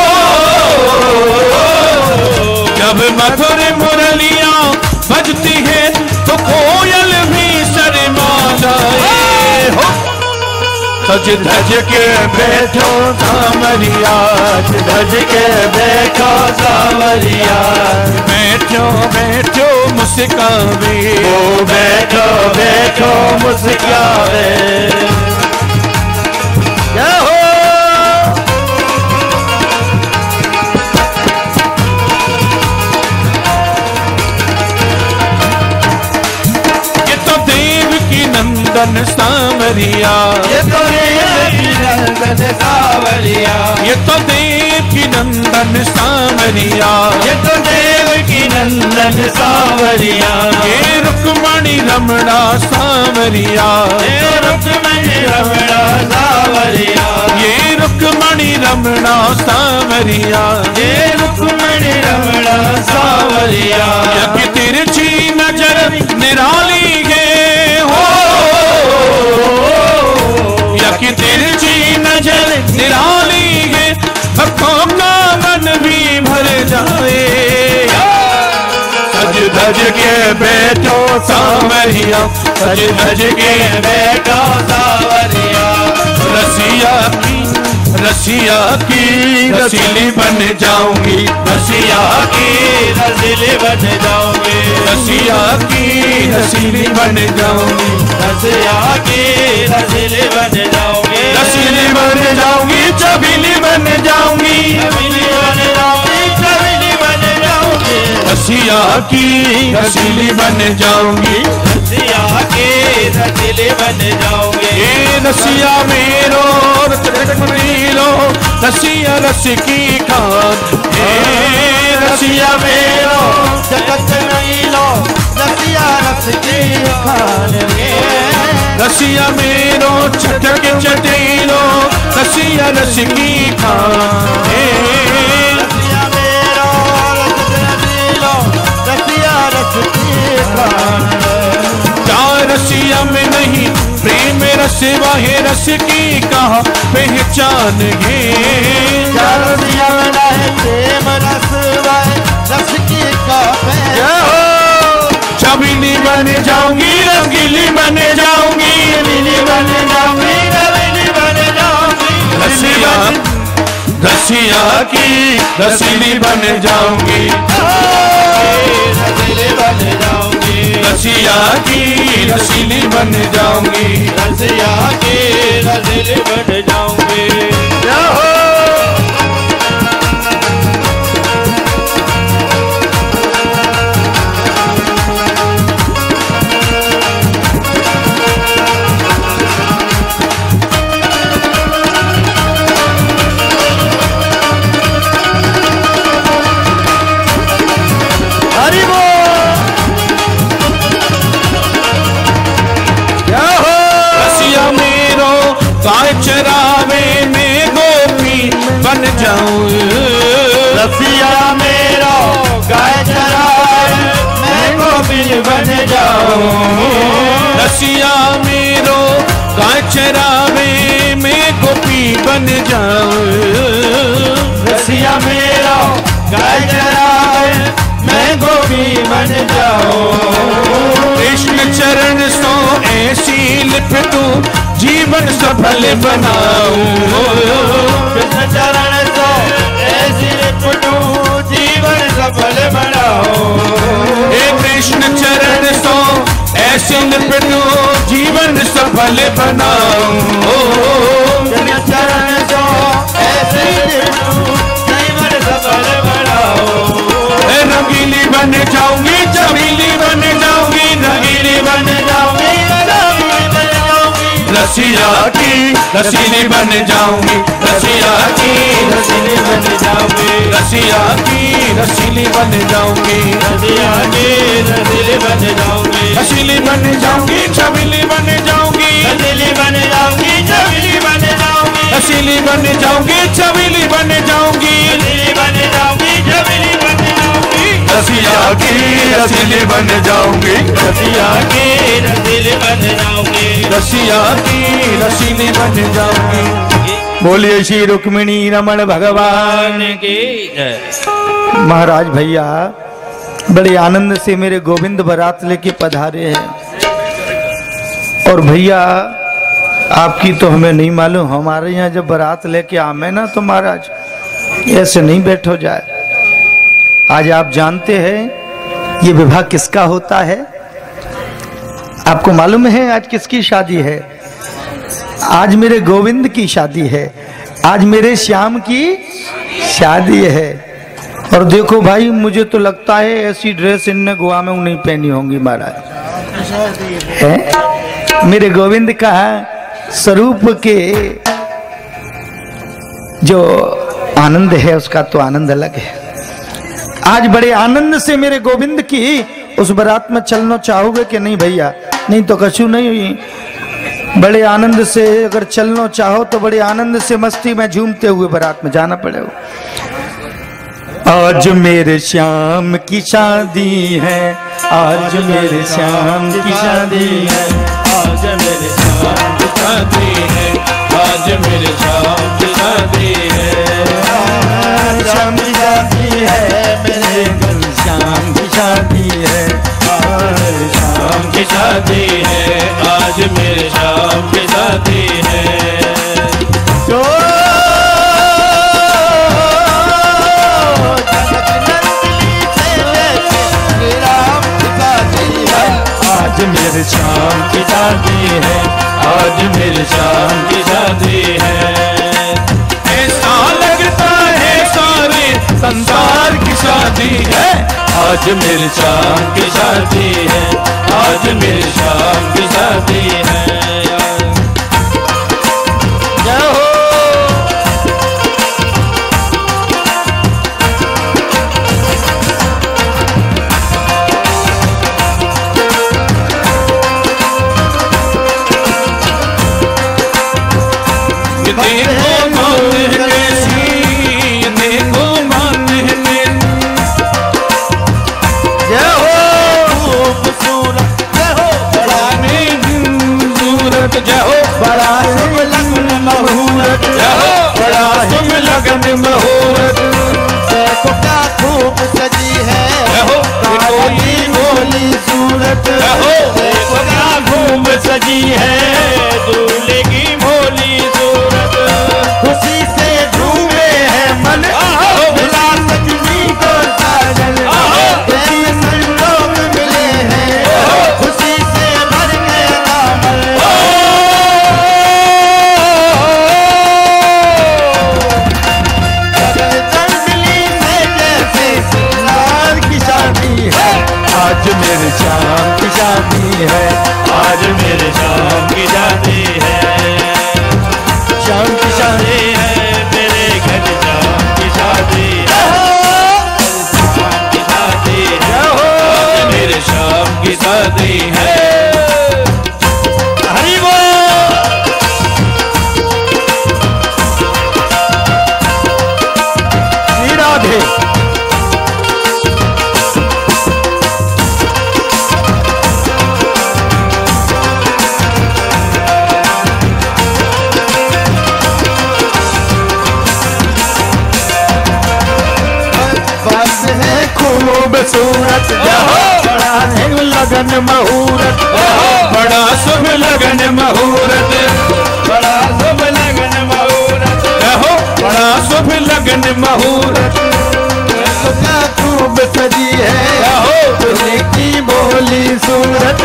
जब मधुर मुरलियां बजती है तो कोयल भी शर्मा जाए हो। सज धज के बैठो सांवरिया, सज धज के बैठो सांवरिया, बैठो बैठो मुस्कावे, ओ बैठो बैठो मुस्कावे। क्या हो नंदन सांवरिया, ये तो देव की नंदन सांवरिया, ये तो देव की नंदन सांवरिया, ये तो देव की नंदन सांवरिया, ये रुक्मणी रमणा सांवरिया, ये रुक्मणी रमणा सांवरिया, ये रुक्मणी रमणा सांवरिया, ये रुक्मणी रमणा सांवरिया। यकी तिरछी नजर निराली है हो, यकी तिरछी नजर निराली है, भक्तों का मन भी भर जाए। सज धज के बैठो सांवरिया, सज धज के बैठो सांवरिया, रसिया की रसीली बन जाऊंगी, रसिया की रसीली बन जाऊंगी, रसिया की रसीली बन जाऊंगी, रसिया की रसीली बन जाऊंगी, रसीली बन जाऊंगी, चबीली बन जाऊंगी, चबीली बन जाऊंगी, चबीली बन जाऊंगी, रसिया की रसीली बन जाऊंगी, रसिया की रसीली बन जाऊंगी। ये रसिया मेरो लो, रसिया रस की खान, ये रसिया मेरो जगत नहीं लो, रसिया रस की खान, रसिया मेरो चटक चटेलो, रसिया रस की खान, रसिया मेरो रसिया रस की खान। चार रसिया में नहीं प्रेम रस वाहे रस की कहा पहचान है, चार रसिया में नहीं प्रेम रस वाहे रस की कहा पहचान। छबीली बन जाऊंगी, रंगीली बन जाऊंगी, रंगीली बन जाऊंगी, रंगीली बन जाऊंगी, रसिया रसिया की रसीली बन जाऊंगी, रसीली बन जाऊंगी, रसिया की रसीली बन जाऊंगी, रसिया की रसीली बन जाऊंगी। गाय चरावे में गोपी बन जाऊं, रसिया मेरा गाय चरावे मैं गोपी बन जाऊं, रसिया मेरो गाय चरावे में गोपी बन जाऊं, रसिया मेरा गाय चरावे मैं गोपी बन जाऊं, कृष्ण चरण सो ऐसी लिपटू जीवन सफल बनाऊं, कृष्ण चरण सो ऐसी लिपटू जीवन सफल बनाऊं, हे कृष्ण चरण सो ऐसी लिपटू जीवन सफल बनाऊं, कृष्ण चरण सो ऐसी लिपटू जीवन सफल बनाऊं, रंगीली बन जाऊंगी, चमेली बन जाऊंगी, रंगीली बन जाऊंगी, रसिया की रसीली बन जाऊंगी, रसिया की रसीली बन जाऊंगी, रसिया की रसीली बन जाऊंगी, रसिया की रसीली बन जाऊंगी, रसीली बन जाऊंगी, छबीली बन जाऊंगी, रसीली बन जाऊंगी, छबीली बन जाऊंगी, रसीली बन जाऊंगी, छबीली बन जाऊंगी, रसीली बन जाऊंगी, छबीली बन जाऊंगी, रसिया की रसीली बन जाऊंगी, रसिया की रसीली बन जाऊंगी, रसिया की रसीली बन जाऊंगी। बोलिए श्री रुक्मिणी रमण भगवान की जय। महाराज भैया बड़े आनंद से मेरे गोविंद बारात लेके पधारे हैं, और भैया आपकी तो हमें नहीं मालूम, हमारे यहाँ जब बारात लेके आवे ना तो महाराज ऐसे नहीं बैठो जाए। आज आप जानते हैं ये विवाह किसका होता है? आपको मालूम है आज किसकी शादी है? आज मेरे गोविंद की शादी है, आज मेरे श्याम की शादी है। और देखो भाई, मुझे तो लगता है ऐसी ड्रेस इनने गोवा में नहीं पहनी होंगी महाराज, है? मेरे गोविंद का स्वरूप के जो आनंद है उसका तो आनंद अलग है। आज बड़े आनंद से मेरे गोविंद की उस बारात में चलना चाहोगे कि नहीं भैया? नहीं तो कछु नहीं हुई, बड़े आनंद से अगर चलना चाहो तो बड़े आनंद से मस्ती में झूमते हुए बारात में जाना पड़ेगा। आज मेरे श्याम की शादी है, आज मेरे श्याम की शादी है, आज मेरे श्याम की शादी है, आज मेरे श्याम की शादी है, श्याम की शादी है, मेरे श्याम की शादी है, श्याम की शादी है, आज मेरे श्याम की शादी है। जो आज मेरे श्याम की शादी है, आज मेरे श्याम की शादी है। ऐसा लगता है सारे संसार की शादी है, आज मेरे श्याम की शादी है, आज मेरे श्याम की शादी है। जय हो। देखो मान है कैसी, देखो मान है जय हो खूबसूरत, जय हो बड़ा खूबसूरत, जय हो बड़ा शुभ लगन मुहूर्त, जय हो बड़ा शुभ लगन मुहूर्त, देखो क्या खूब सजी है, जय हो काली भोली सूरत, सूरत, देखो क्या घूम सजी है दूल्हे की भोली सूरत। खुशी से झूमे है मन, मिला सजनी को साजन, जैसे संयोग मिले हैं, खुशी से भर गया दामन। तंजलि से जैसे लाल की शादी है, आज मेरे श्याम की शादी है, आज मेरे शाम की शादी है, श्याम की शादी है मेरे घर शाम की शादी है, शाम की शादी है, आज मेरे शाम की शादी है। हरि बोल। श्री राधे। बस है खूबसूरत, बड़ा है लगन मुहूर्त, बड़ा शुभ लगन मुहूर्त, बड़ा शुभ लगन मुहूर्त, बड़ा शुभ लगन मुहूर्त। क्या खूब सजी है तुझे की बोली सूरत,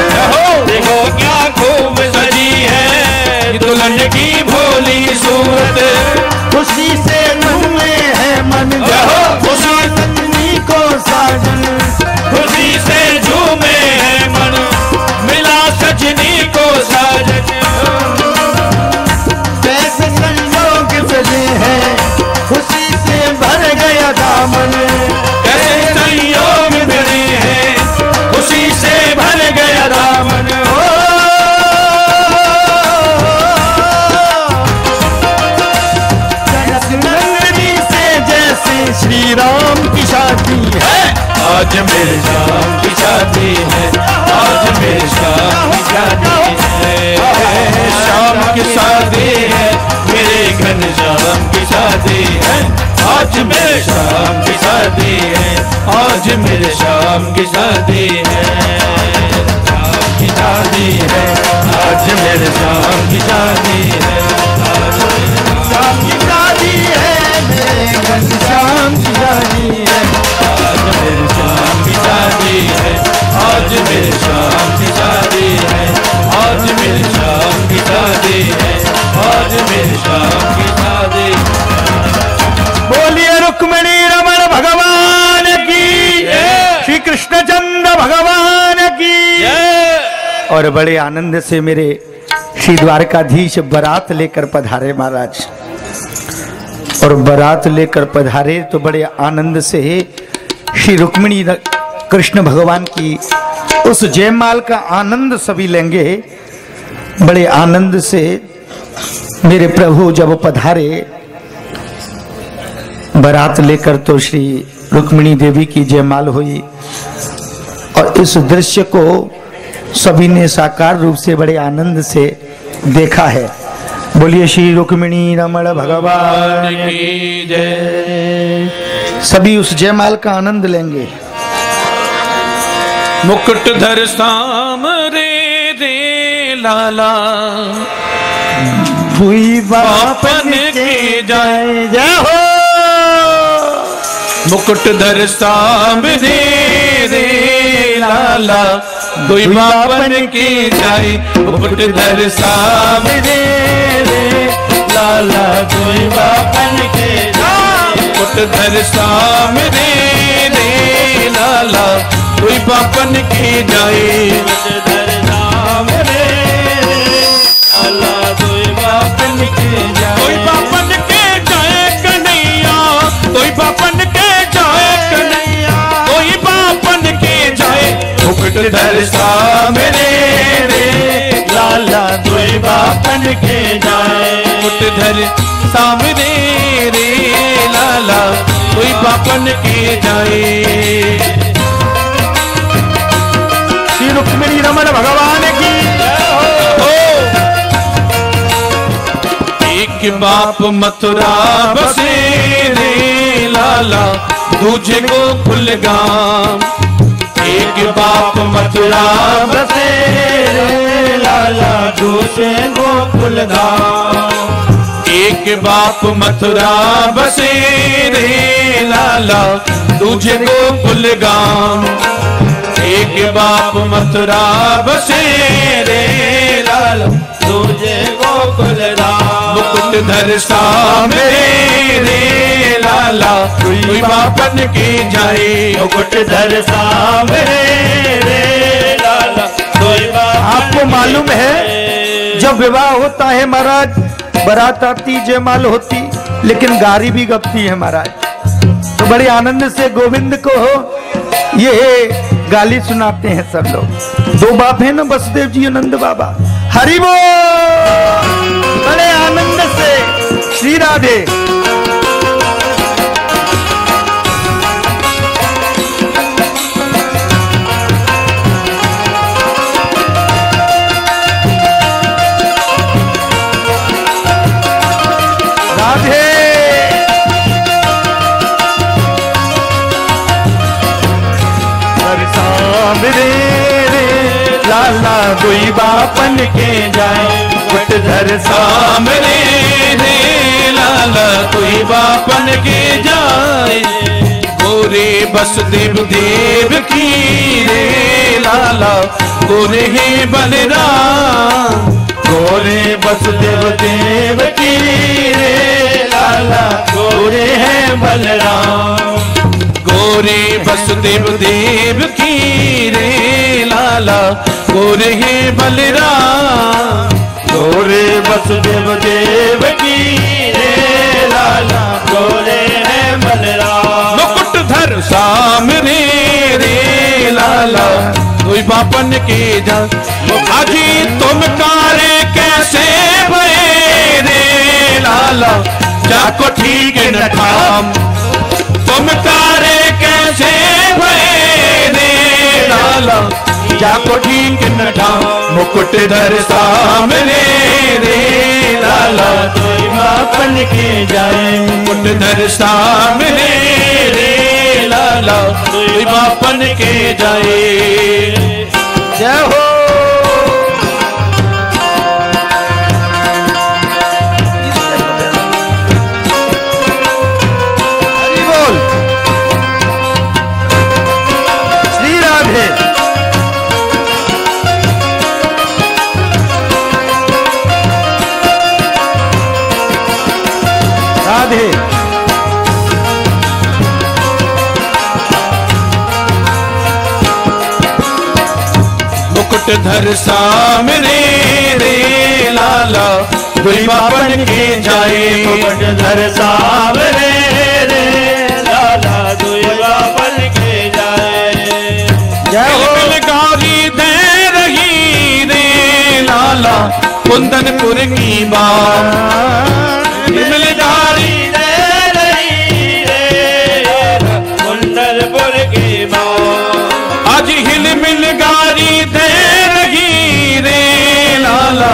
देखो क्या खूब सजी है दुल्हन की भोली सूरत। खुशी से मन में है मन, खुशी सजनी को साजन, खुशी से झूमे है मन, मिला सजनी को साजन। जैसे संयोग सजे हैं, खुशी से भर गया दामन, कैसे संयोग मिले हैं, खुशी से भर गया दामन। नंदनी से जैसे श्री राम की शादी है, आज मेरे शाम की शादी है, आज मेरे शाम की शादी है, शाम की शादी है मेरे घर शाम की शादी है, आज मेरे शाम की शादी है, आज मेरे शाम की शादी है, शाम की शादी है, आज मेरे शाम की शादी है, शाम की शादी है, मेरे घर शाम की शादी है, आज मेरे शाम की शादी है, आज मेरे शाम की शादी है, आज मेरे शाम की शादी है, आज मेरे शाम की शादी। बोलिए रुक्मिणी रमण भगवान की, श्री कृष्णचंद्र भगवान की। और बड़े आनंद से मेरे श्री द्वारकाधीश बारात लेकर पधारे महाराज, और बारात लेकर पधारे तो बड़े आनंद से श्री रुक्मिणी कृष्ण भगवान की उस जयमाल का आनंद सभी लेंगे। बड़े आनंद से मेरे प्रभु जब पधारे बारात लेकर तो श्री रुक्मिणी देवी की जयमाल हुई, और इस दृश्य को सभी ने साकार रूप से बड़े आनंद से देखा है। बोलिए श्री रुक्मिणी रमण भगवान की जय। सभी उस जयमाल का आनंद लेंगे। मुकुटधर सामरे दे लाला, हुई बापन की जय जय हो। मुकुटधर सामरे दे लाला, कोई बापन की जाए। मुकुटधर सामरे दे लाला, कोई बापन की जाए। मुकुटधर सामरे दे लाला, कोई बापन की जाए। मुकुटधर सामरे लाला, कोई बापन की जाए। कोई बापन के जाए कन्हैया, कोई बापन के जाए कन्हैया, कोई बापन के जाए। मुकुटधर सामरे रे लाला, कोई बापन के जाए। मुकुटधर सामरे रे लाला, कोई बापन के जाए। श्री रुक्मिणी रमण भगवान की। एक बाप मथुरा बसे रे लाला, दूजे को कुलगाम। एक बाप मथुरा बसे रे लाला, दूसरे गोकुल धाम। एक बाप मथुरा बसे रे लाला, दूजे गोकुल गाँव। एक बाप मथुरा बसे रे लाला, दूजे गोकुल धाम। मुकुट धर सामने रे लाला, कोई बापन की जाए। मुकुट धर सामने रे लाला, कोई बापन। आपको मालूम है जब विवाह होता है महाराज, बारात आती, जयमाल होती, लेकिन गारी भी गपती है महाराज। तो बड़े आनंद से गोविंद को ये गाली सुनाते हैं सब लोग। दो बाप हैं ना, वसुदेव जी और नंद बाबा। हरि बोल। बड़े आनंद से श्री राधे। राधे। रे लाला, कोई बापन के जाए। मुकुट धर सामने रे लाला, कोई बापन के जाए। गोरे वसुदेव देव की रे लाला, गोरे हैं बलराम। गोरे वसुदेव देव की रे लाला, गोरे हैं बलराम। गोरे वसुदेव देव की रे लाला, गोरे हैं बलराम। गोरे वसुदेव देव की रे लाला, गोरे हैं बलराम। मुकुट धर सामने रे लाला, कोई बापन के जा। अजी तुम कारे कैसे भये रे लाला, जाको ठीक न ठाम। तुम कारे कैसे भये रे लाला, जाको ठीक न ठाम। मुकुट धर सामने रे लाला, कोई बापन के जाए। मुकुट धर सामने रे लाला, कोई बापन के जाए। जय हो। हरि बोल। श्री राधे। राधे। मुकुट धर सामने रे लाला, कोई बापन के जाए। मुकुट धर सामने रे लाला, कोई बापन के जाए। जय हो। गारी दे रही रे लाला, कुंदनपुर की बात। मिलदारी दे रही रे, कुंदनपुर की बात। आज हिल मिल गारी दे रही रे लाला,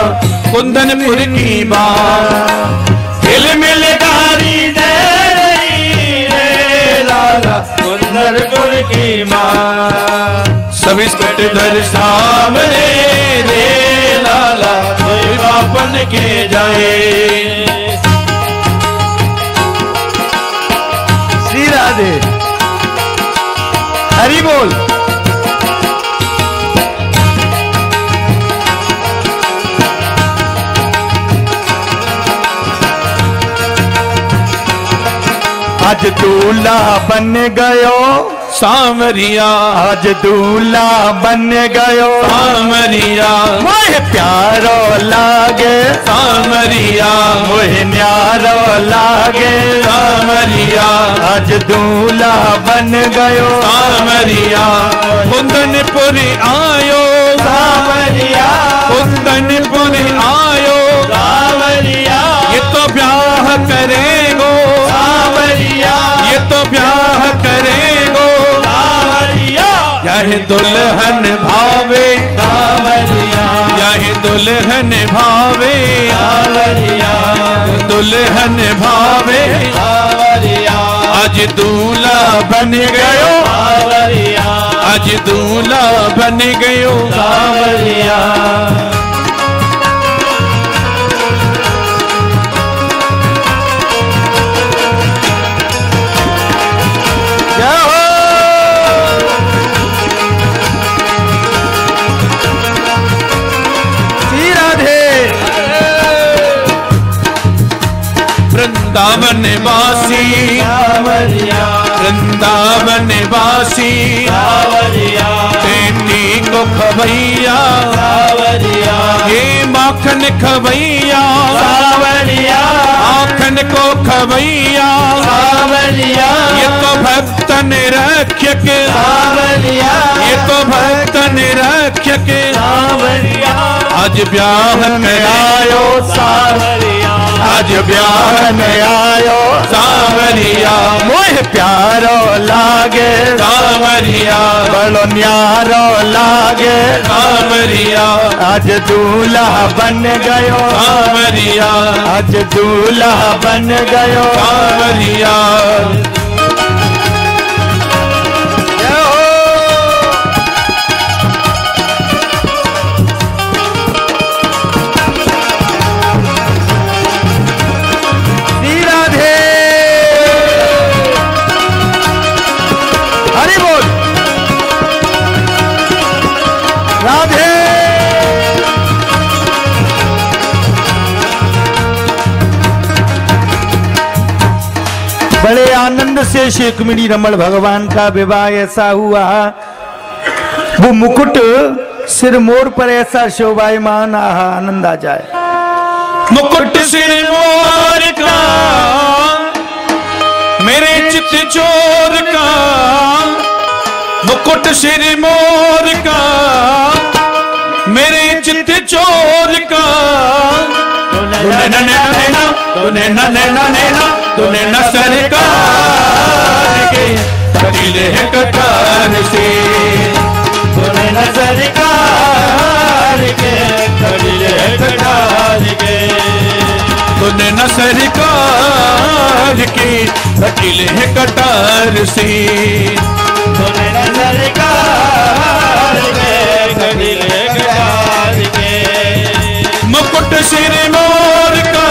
कुंदनपुर की बात। हिल मिल गारी दे रही रे लाला, कुंदनपुर की माँ। सभी स्कट धर सामने रे लाला, कोई बापन के जाए। श्री राधे। हरि बोल। आज दूल्हा बन गयो सामरिया, आज दूल्हा बन गयो सामरिया। मोहे प्यारो लागे सामरिया, मोहे न्यारो लागे सामरिया। आज दूल्हा बन गयो सामरिया, कुंदनपुर आयो सावरिया, कुंदनपुर आयो सावरिया, ये तो ब्याह करेगो सावरिया, ये तो ब्याह करेगो सावरिया, यह दुल्हन भावे सावरिया, यह दुल्हन भावे सावरिया, दुल्हन भावे। सावरिया, आज दूल्हा बन गयो सावरिया, आज दूल्हा बन गयो सावरिया। वृंदावन वासी सावरिया, वृंदावन वासी सावरिया, बेटी को खवैया सावरिया, ये माखन खवैया सावरिया, माखन को खवैया सावरिया, ये तो भक्त निरक्षक सावरिया, ये तो भक्त निरक्षक सावरिया, आज ब्याह में आयो सावरिया, आज ब्याह में आयो सावरिया, मोह प्यारो लागे सावरिया, बड़ो न्यारो लागे सावरिया, आज दूल्हा बन गयो सावरिया, आज दूल्हा बन गयो सावरिया। राधे। बड़े आनंद से श्री रुक्मिणी रमण भगवान का विवाह ऐसा हुआ, वो मुकुट सिर मोर पर ऐसा शोभायमान, आहा आनंद आ जाए। मुकुट सिर मोर का मेरे चित चोर का, मुकुट सिर मोर का मेरे चित चोर का, तूने न नैना तूने न नैना नैना तूने न सरकार के कटीले है कटार से, तूने न सरकार के कटीले है कटार के, तूने न सरकार के कटीले है कटार से, तूने न सरकार के कटीले कटार के, मुकुट सिर मोर का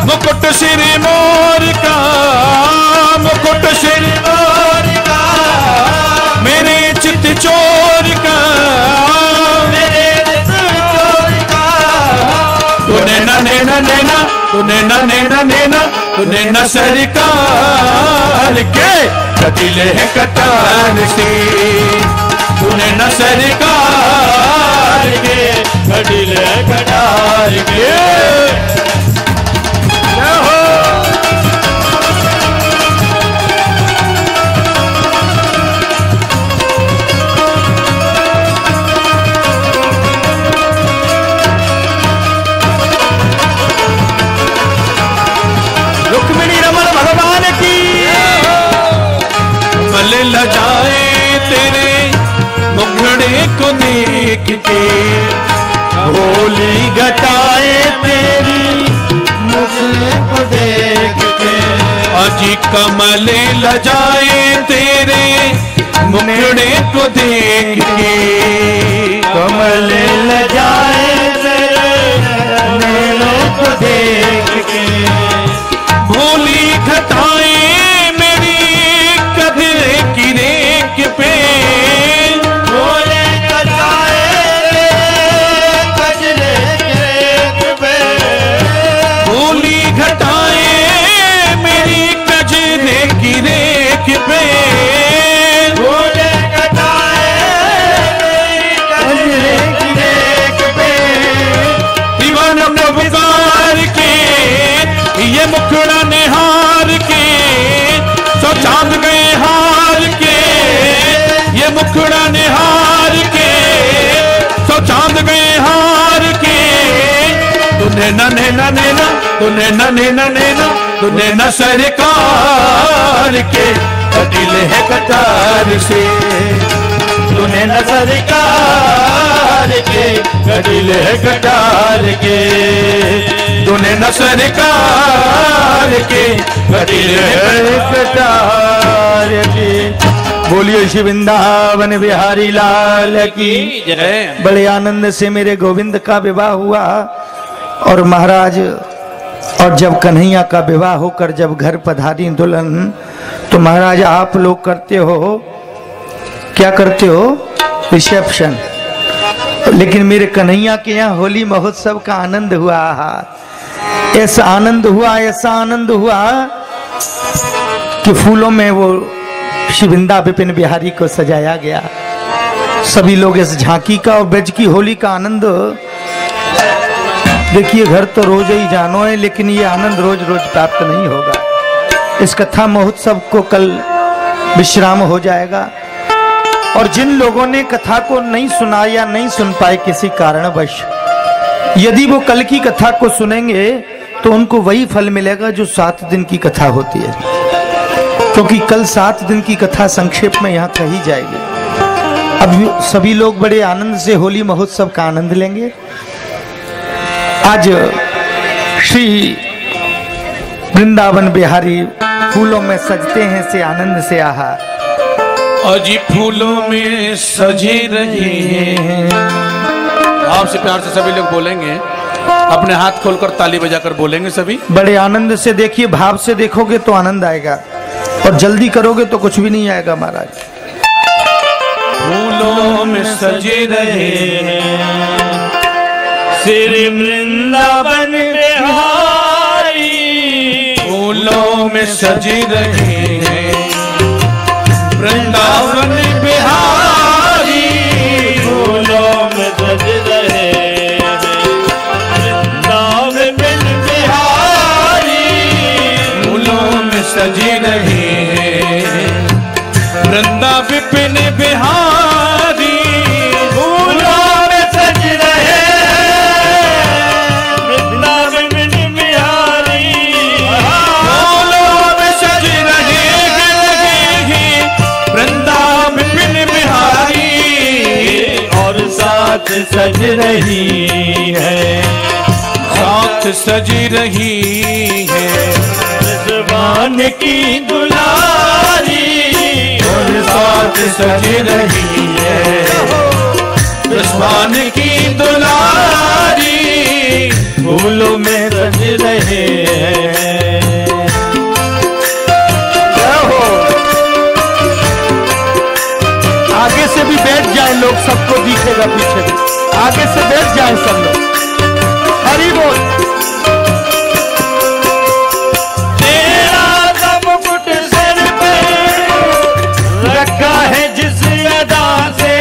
मुकुट सिर मोर का, मुकुट सिर मोर का मेरे चित चोर का, मेरे चोर का, तूने न नैना नैना तूने न नैना नैना तूने न सरकार के कटीले है कटार से, तूने न सरकार के कटीले कटार के, रुक्मिणी रमण भगवान की मल लजाए तेरे मुखड़े को देख के, होली घटाए तेरी मुझे को देख के, अजी कमल लजाए तेरे मुखड़े को देख के, कमल लजाए तेरे नैनों को देख के, भोली घटाए मेरी कदरे की रेख पे, भोले घटाए कजरे के पे, भोली घटाए मेरी कजरे की रेख पे, भोले घटाए कजरे की रेख पे, दीवान पुकार के ये मुखड़ा निहार के, सो चांद गए हार के, ये मुखड़ा निहार के, सो चांद गए हार के, तूने न नैना नैना तूने न नैना नैना तूने न सरकार के कटीले है कटार से, तूने न सरकार के दिल है कटार के, तूने न सरकार के दिल है कटार के। बोलिए श्री वृंदावन बिहारी लाल की जय। बड़े आनंद से मेरे गोविंद का विवाह हुआ और महाराज, और जब कन्हैया का विवाह होकर जब घर पधारी दुल्हन, तो महाराज आप लोग करते हो, क्या करते हो, रिसेप्शन। लेकिन मेरे कन्हैया के यहाँ होली महोत्सव का आनंद हुआ। ऐसा आनंद हुआ, ऐसा आनंद हुआ कि फूलों में वो श्री वृंदा विपिन बिहारी को सजाया गया। सभी लोग इस झांकी का और ब्रज की होली का आनंद देखिए। घर तो रोज ही जानो है, लेकिन ये आनंद रोज रोज प्राप्त नहीं होगा। इस कथा महोत्सव को कल विश्राम हो जाएगा, और जिन लोगों ने कथा को नहीं सुना या नहीं सुन पाए किसी कारणवश, यदि वो कल की कथा को सुनेंगे तो उनको वही फल मिलेगा जो 7 दिन की कथा होती है, क्योंकि कल 7 दिन की कथा संक्षेप में यहाँ कही जाएगी। अब सभी लोग बड़े आनंद से होली महोत्सव का आनंद लेंगे। आज श्री वृंदावन बिहारी फूलों में सजते हैं से आनंद से आहा, अजी फूलों में सजे रहे हैं। आपसे प्यार से सभी लोग बोलेंगे, अपने हाथ खोलकर ताली बजाकर बोलेंगे सभी। बड़े आनंद से देखिए, भाव से देखोगे तो आनंद आएगा, और जल्दी करोगे तो कुछ भी नहीं आएगा महाराज। फूलों में सजे रहे हैं श्री वृंदावन बिहारी, फूलों में सजे रहे हैं वृंदावन बिहारी, फूलों में सज रहे हैं वृंदावन बिहारी, फूलों में सजे रहे हैं वृंदा विपिन बिहारी, फूलों में सज रहे हैं वृंदा विपिन बिहारी, फूलों में सज रहे हैं वृंदा विपिन बिहारी, और साथ सज रही है, साथ सज रही है रिजवान की दुलारी, और साथ सज रही है रिजवान की दुलारी, फूलों में सज रहे हैं। आगे से भी बैठ जाए लोग, सबको दिखेगा पीछे भी, आगे से बैठ जाए सब लोग। हरि बोल। तेरा सब मुकुट सर पे रखा है जिस अदा से,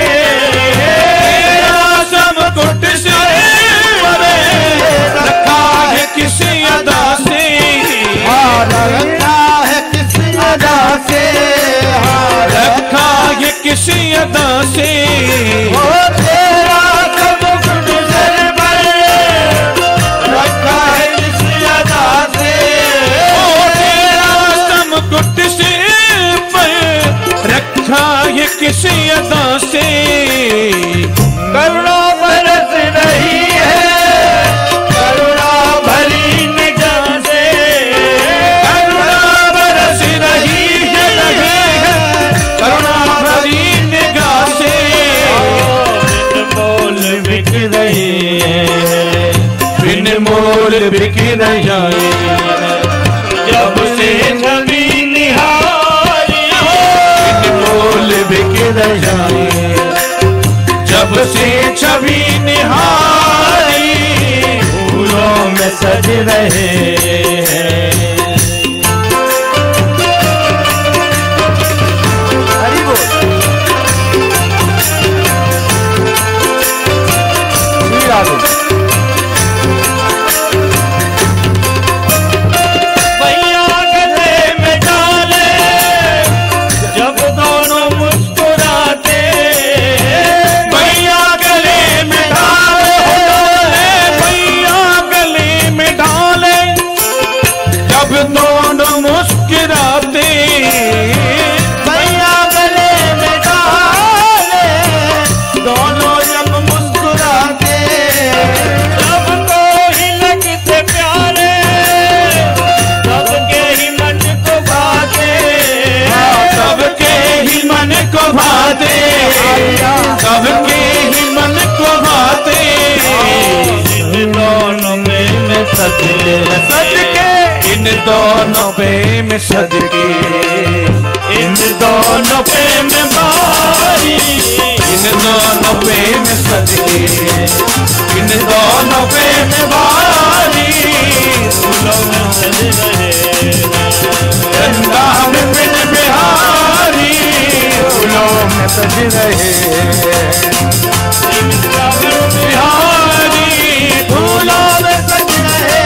तेरा सब मुकुट सर पे रखा है किसी अदा से, रखा है किसी अदा से, रखा है किसी अदा से, तेरा सब मुकुट सर पे रखा है किसी अदा से, तेरा सब मुकुट सिर पर रखा है किसी अदा से, करुणा बरस रही है करुणा भरी निगाह से, करुणा बरस रही है करुणा भरी निगाह से, बिन मोल बिक रही है बिन मोल बिक रही है, जब से छवि निहारी बिन मोल बिक रही है, जब से छवि निहारी, फूलों में सज रहे हैं। हरि बोल। श्री राधे। भैया गले में डाले जब दोनों मुस्कुराते, भैया गले में डाले, भैया गले में डाले जब दोनों मुस्कुराते, भैया गले में डाले दोनों जब मुस्कुराते, राधे सबके ही मन को भाते, इन दोनों में सजके, इन दोनों में सजके, इन दोनों में बारी, इन दोनों में सजके, इन दोनों में बारी, फूलों में सज रहे गंगा में बिन बिहारी, फूलों में सज रहे बिहारी, फूलों में सज रहे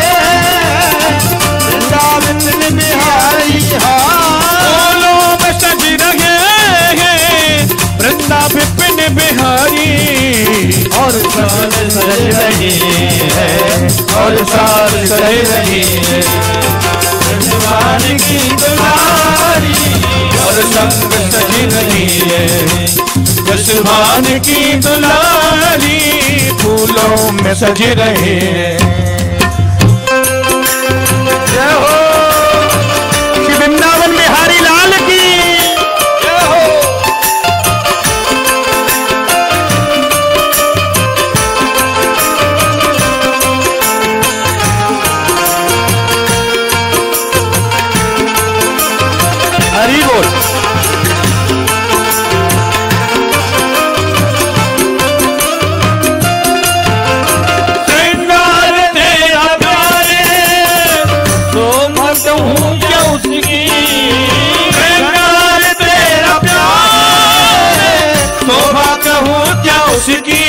वृंदावन में बिहारी, फूलों में सज रहे वृंदावन बिहारी, और साल सज रही है, और साल सज रही है भगवान की दुलारी, और संग सज रही है जसवान की दुलारी, फूलों में सज रहे जय हो श्री वृंदावन बिहारी लाल की जय हो। हरि बोल। श्रृंगार तेरा प्यारे तो मत हूँ क्या उसकी, श्रृंगार तेरा प्यारे शोभा कहूँ क्या उसकी,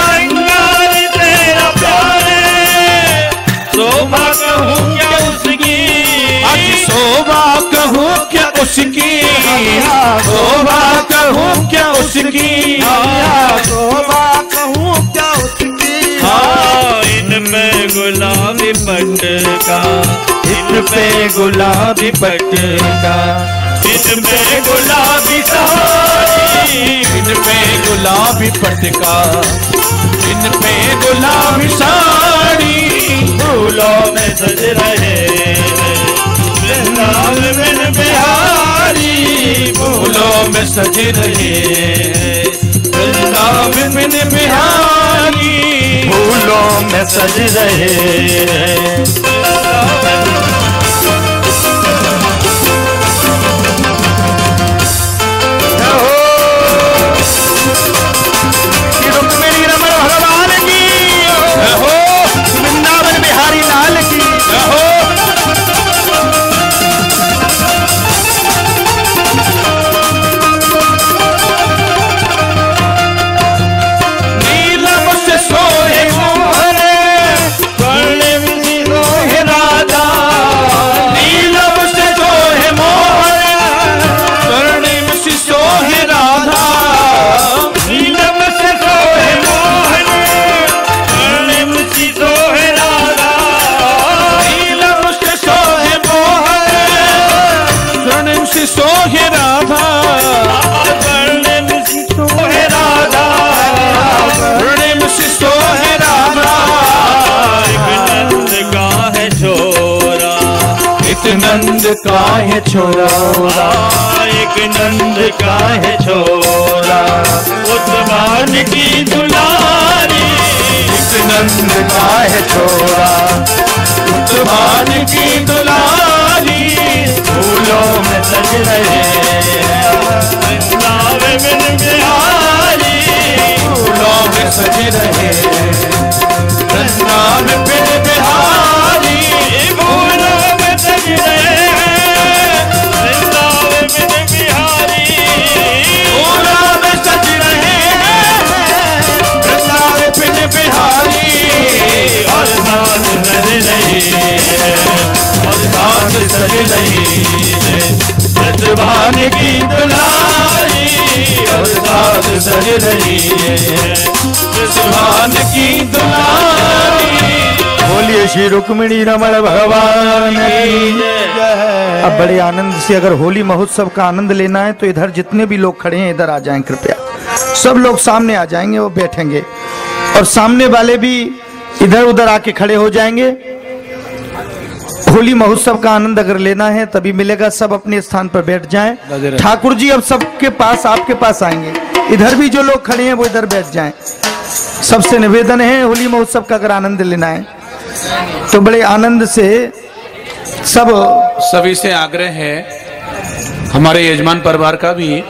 श्रृंगार तेरा प्यारे शोभा कहूँ क्या उसकी, आज शोभा कहूँ क्या उसकी, शोभा कहूँ क्या उसकी, शोभा कहूँ क्या उसकी, इनमें गुलाबी पट का, इन पे गुलाबी पट का, इनमें गुलाबी साड़ी, इन पे गुलाबी पट का, इन पे गुलाबी साड़ी, फूलों में सज रहे वृंदावन बिहारी, फूलों में सज रहे वृंदावन बिहारी, फूलों में सज रहे रुक्मिणी रमण भगवान की हो, वृंदावन बिहारी लाल की हो। नीलम से सोए मोहरे स्वर्णिम सी सोहे राधा, नीलम से सोए मोहरे स्वर्णिम सी सोहे राधा, नीलम से सोहे मोहरे स्वर्णिम सी सोहे राधा, नीलम से सोहे मोहरे स्वर्णिम सी सोहे राधा, स्वर्णिम सी सोहे राधा, स्वर्णिम सी सोहे राधा, एक नंद का है छोरा, एक नंद का है छोरा, एक नंद का है छोरा, उत्तमान की दुलारी, एक नंद का है छोरा, उत्तमान की दुलारी, फूलों में सज रहे वृंदावन बिहारी, फूलों में सज रहे वृंदावन बिहारी, फूलों में सज रहे वृंदावन बिहारी, फूलों में सज रहे वृंदावन बिहारी, और साथ सज रही और साथ सज रही जजवान की दुलारी, और साथ सज रही जजवान की दुलारी। बोलिए श्री रुक्मिणी रमण भगवान की जय। अब बड़े आनंद से अगर होली महोत्सव का आनंद लेना है तो इधर जितने भी लोग खड़े हैं इधर आ जाएं कृपया, सब लोग सामने आ जाएंगे, वो बैठेंगे, और सामने वाले भी इधर उधर आके खड़े हो जाएंगे। होली महोत्सव का आनंद अगर लेना है तभी मिलेगा। सब अपने स्थान पर बैठ जाएं। ठाकुर जी अब सबके पास, आपके पास आएंगे। इधर भी जो लोग खड़े हैं वो इधर बैठ जाएं। सबसे निवेदन है, होली महोत्सव का अगर आनंद लेना है तो बड़े आनंद से सभी से आग्रह है, हमारे यजमान परिवार का भी,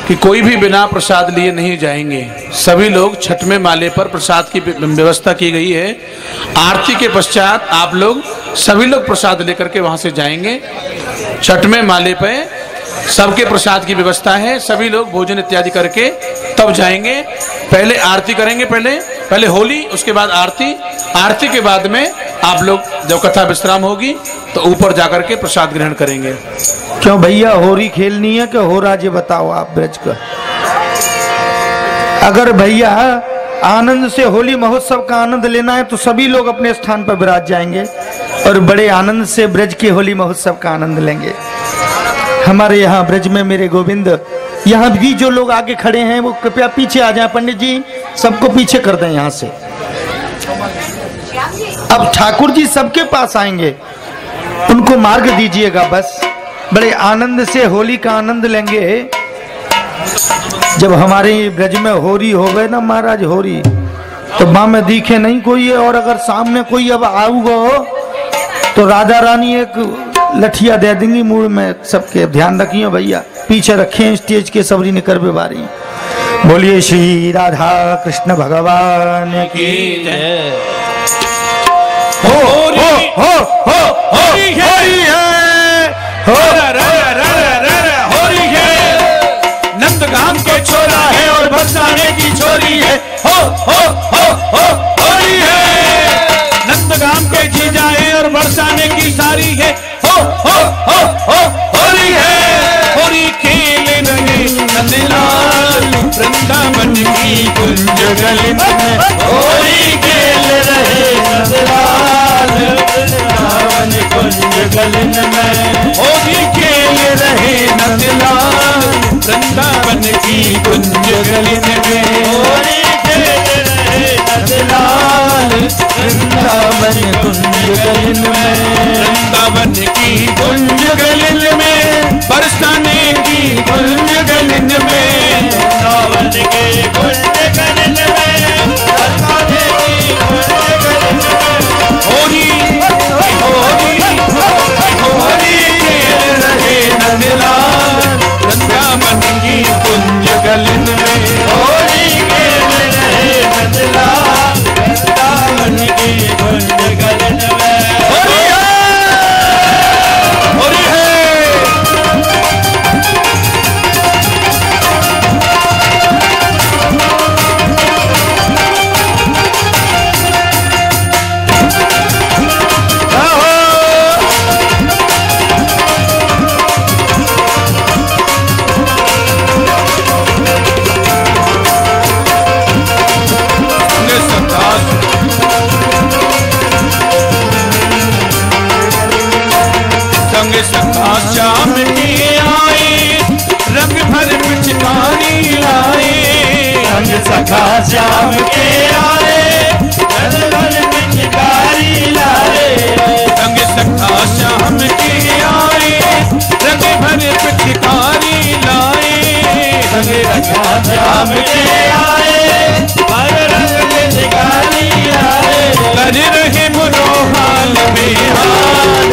कि कोई भी बिना प्रसाद लिए नहीं जाएंगे। सभी लोग छठवें माले पर प्रसाद की व्यवस्था की गई है। आरती के पश्चात आप लोग सभी लोग प्रसाद लेकर के वहां से जाएंगे। छठवें माले पे सबके प्रसाद की व्यवस्था है। सभी लोग भोजन इत्यादि करके तब जाएंगे। पहले आरती करेंगे, पहले होली, उसके बाद आरती। आरती के बाद में आप लोग जब कथा विश्राम होगी तो ऊपर जाकर के प्रसाद ग्रहण करेंगे। क्यों भैया, होरी खेलनी है कि हो राजे बताओ आप ब्रज का? अगर भैया आनंद से होली महोत्सव का आनंद लेना है तो सभी लोग अपने स्थान पर विराज जाएंगे और बड़े आनंद से ब्रज के होली महोत्सव का आनंद लेंगे। हमारे यहाँ ब्रज में मेरे गोविंद, यहाँ भी जो लोग आगे खड़े हैं वो कृपया पीछे आ जाएं। पंडित जी सबको पीछे कर दें यहाँ से। अब ठाकुर जी सबके पास आएंगे, उनको मार्ग दीजिएगा। बस बड़े आनंद से होली का आनंद लेंगे। जब हमारे ब्रज में होरी हो गए ना महाराज, होरी तो माँ में दिखे नहीं कोई है। और अगर सामने कोई अब आऊगा तो राधा रानी एक लठिया दे देंगी मुंह में सबके। ध्यान रखिए भैया, पीछे रखें स्टेज के सबरी निकर बेबारी। बोलिए श्री राधा कृष्ण भगवान की जय। होरी है, नंदगाम के छोरा है और बरसाने की छोरी है। होरी है, नंदगाम के जीजा है और बरसाने की सारी है। होरी है, होरी खेल रहे नंदलाल वृंदावन की कुंज गली में। होरी खेल रहे नंदलाल वृंदावन कुंज गलन में। होली खेल रहे नंदलाल वृंदावन की कुंज गलन में। होली खेल रहे नंदलाल वृंदावन कुंज गलन में। वृंदावन की कुंज गलन में, बरसाने की कुंज गलन में। वृंदावन के कुंज गलन में, बरसाने की कुंज गलन में। होली खेल रहे नंदलाल वृंदावन की कुंज गलन में। होली खेल रहे नंदलाल वृंदावन की कुंज गलन में। होली है। श्याम के आए, रंग भर पिचकारी लाए। रंग सखा श्याम के आए, रंग भर पिचकारी लाए। रंग सखा श्याम के आए, रंग भर पिचकारी लाए। रंग सखा श्याम के आए, रंग पिचकारी लाए। कर रहे मनोहाल बेहाल,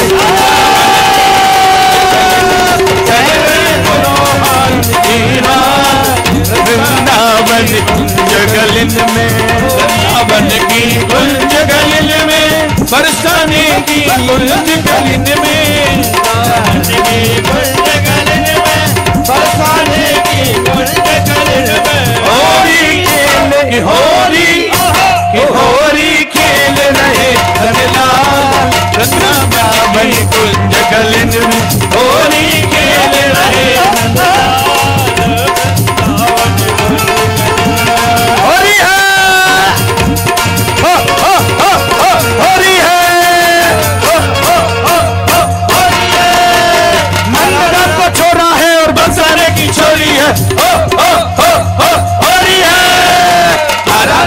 वृंदावन कुंज गलन में। वृंदावन की कुंज गलन में, बरसाने की कुंज गलन में। कुंज गलन में, बरसाने की कुंज गलन में। होली खेल, होली खेल रहे नंदलाल वृंदावन कुंज गलन में। होली खेल रहे नंदलाल। होरी है, होरी है, नंदगाम को छोरा है और बरसाने की छोरी है। होरी है, हरा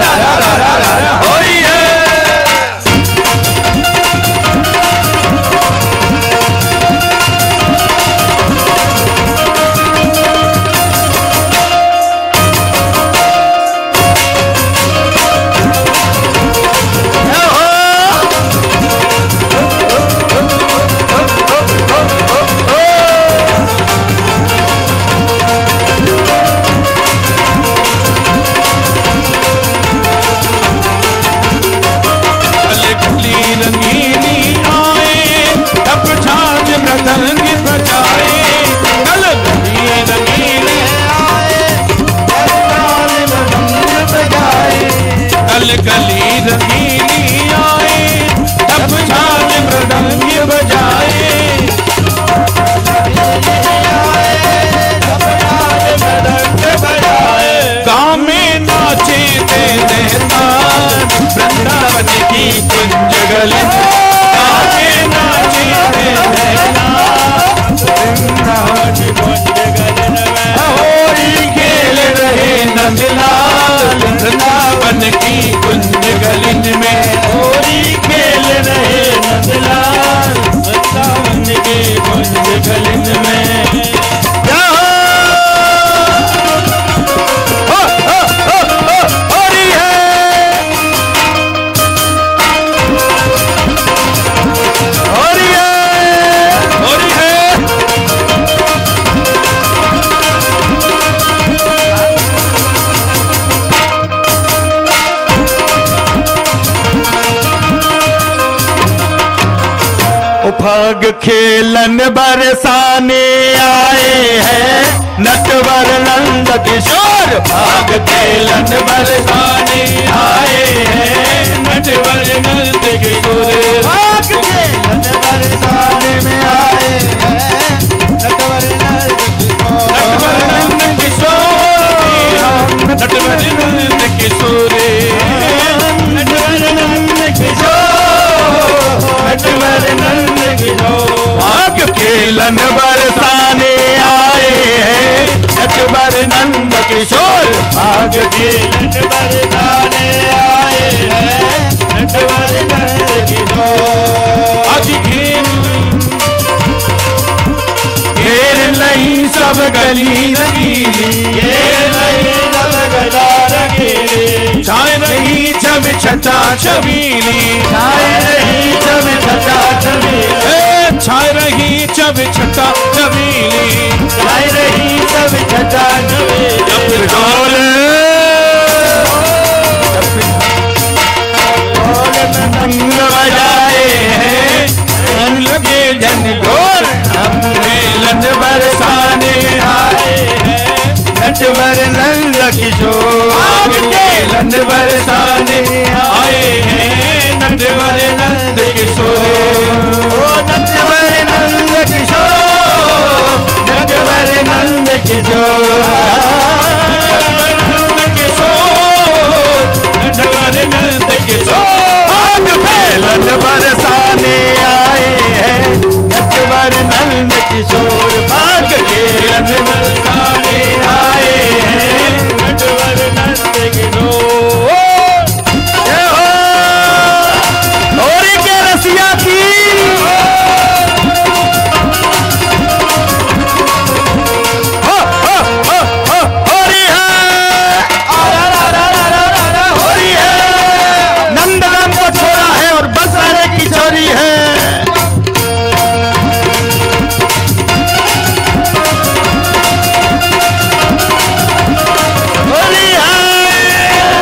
गले आगे नाचे होली खेल रहे नंदलाल वृंदावन की कुंज गलिन में होली खेल रहे नंदलाल वृंदावन की कुंज गलिन में फाग खेलन बरसाने आए हैं नटवर नंद किशोर फाग खेलन बरसाने आए हैं नटवर नंद किशोर फाग खेलन बरसाने में आए हैं नटवर नंद किशोर नटवर नंद किशोर नटवर नंद किशोर नटवर नंद फाग खेलन बरसाने आए हैं नटवर नंद किशोर फाग खेलन बरसाने आए हैं नटवर नंद किशोर आज घेर नहीं सब गली रंगीली घेर नहीं सब गला रंगीली छाए रही छब छटा छबीली छाए रही छब छटा छबीली छाए रही छब छटा छबीली छाए रही छब छटा छबीली ढोल नंग बजाए हैं लगे जन ढोल हम खेलन बरसाने आए हैं नटवर नंद किशोर खेलन बरसाने आए हैं नटवर नंद किशोर नटवर नंद किशोर नटवर नंद किशोर नटवर नंद किशोर खेलन बरसाने आए हैं नटवर नंद किशोर भाग खेलन बरसाने आए हैं नटवर नंद किशोर होली के रसिया की होली है नंदलाल को छोड़ा है और बसारे की छोरी है होली है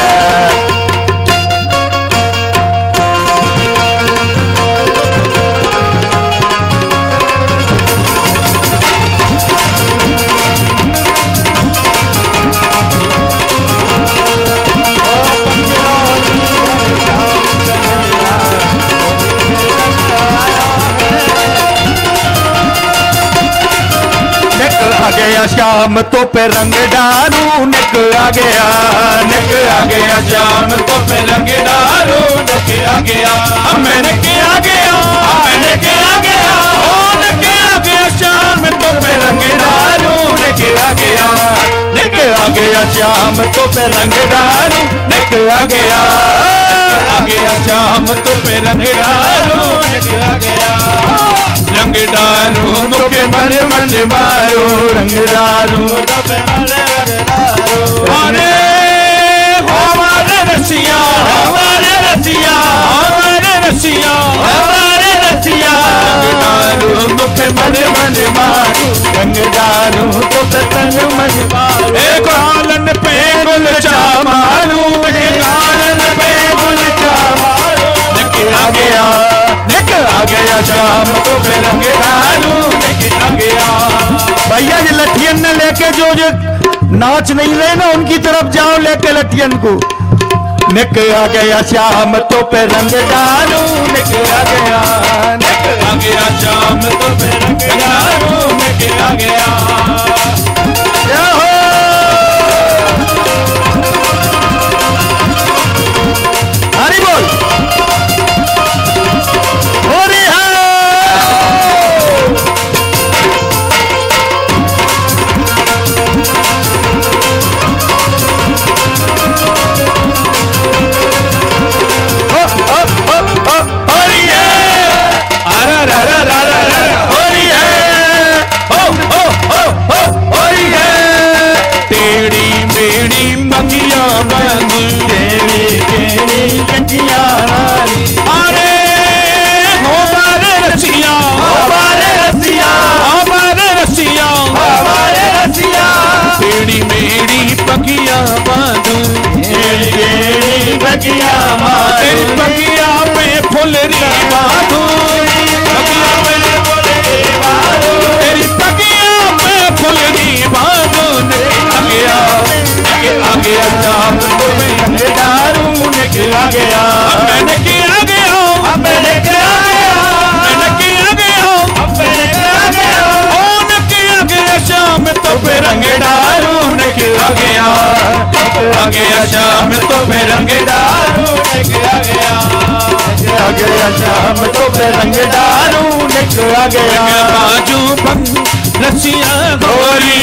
आ गया शाम तो पे रंग डालू निक आ गया शाम तो पे रंग डालो नके आ गया मैंने के आ गया मैंने के आ गया नके आ गया शाम तो पे रंग डालो नके आ गया शाम तो पे रंग डालू निक आ गया शाम तो पे रंग डालो नके आ गया रंग डालो मुझे मन मन मारो रंग डालू अरे हमारे रसिया हमारे रसिया हमारे रसिया हमारे रसिया मुझे मन मन मारो रंग डालू तो तन मन मारो एक आलन पे गुल चामारू एक आलन पे गुल चामारू आ गया शाम तो पे रंग डालू आ गया भैया जी लठियन ने लेके जो नाच नहीं रहे ना उनकी तरफ जाओ लेके लठियन को निक आ गया शाम तो पे रंग डालू निक आ गया शाम तो पे रंग डालो निक आ गया हरी बोल नकिया मारू तेरी बगिया में फुलरी बांधू, बगिया में फुलरी बांधू, तेरी बगिया में फुलरी बांधू। निकला गया शाम को मैं दारू निकला गया, मैंने किया गया, मैंने क्या गया, मैंने किया गया, मैंने क्या गया, ओ न किया गया शाम तो फिर रंग दारू निकला गया, आ गया शाम तो फिर रंग दारू निकला गया, निकला गया शाम तो फिर रंग दारू निकला गया। बाजू बंद रसिया होरी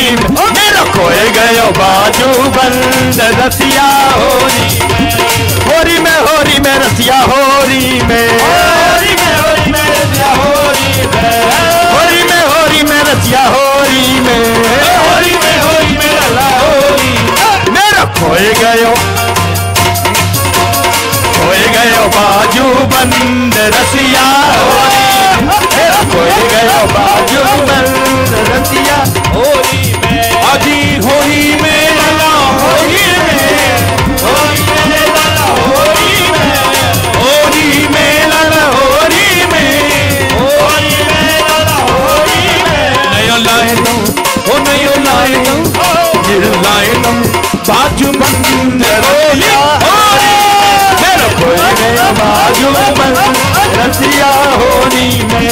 मेरा खोए गयो बाजू बंद रसिया होरी में, होरी में रसिया होरी में, होरी में रसिया होरी में, होरी में रसिया होरी में, होरी में रला होरी मेरा खोए गयो बाजू बंद रसिया होरी, मेरा खोए गयो बाजू बंद रसिया होरी में, आजी होली में लला होली में, होरी में लला होरी में, होली में लला होली में, होरी में लला होरी में, नयो लाए दो, ओ नयो लाए दो, लाए दो बाजू बंद रसिया होरी मेरा खोए गया बाजू बंद रसिया होरी में,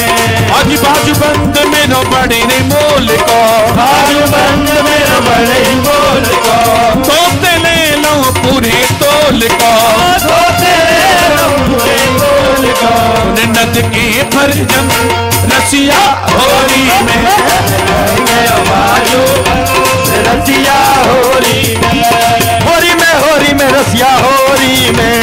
आज बाजू बंद मेरो बड़े ने मोल को, बाजू बंद मेरा बड़े बोल को, तोते ले लो पूरे तोल को, सोते पूरे बोल को, नद के फरजम रसिया होरी में गया बाजू बंद रसिया होरी में, होरी में रसिया होरी में,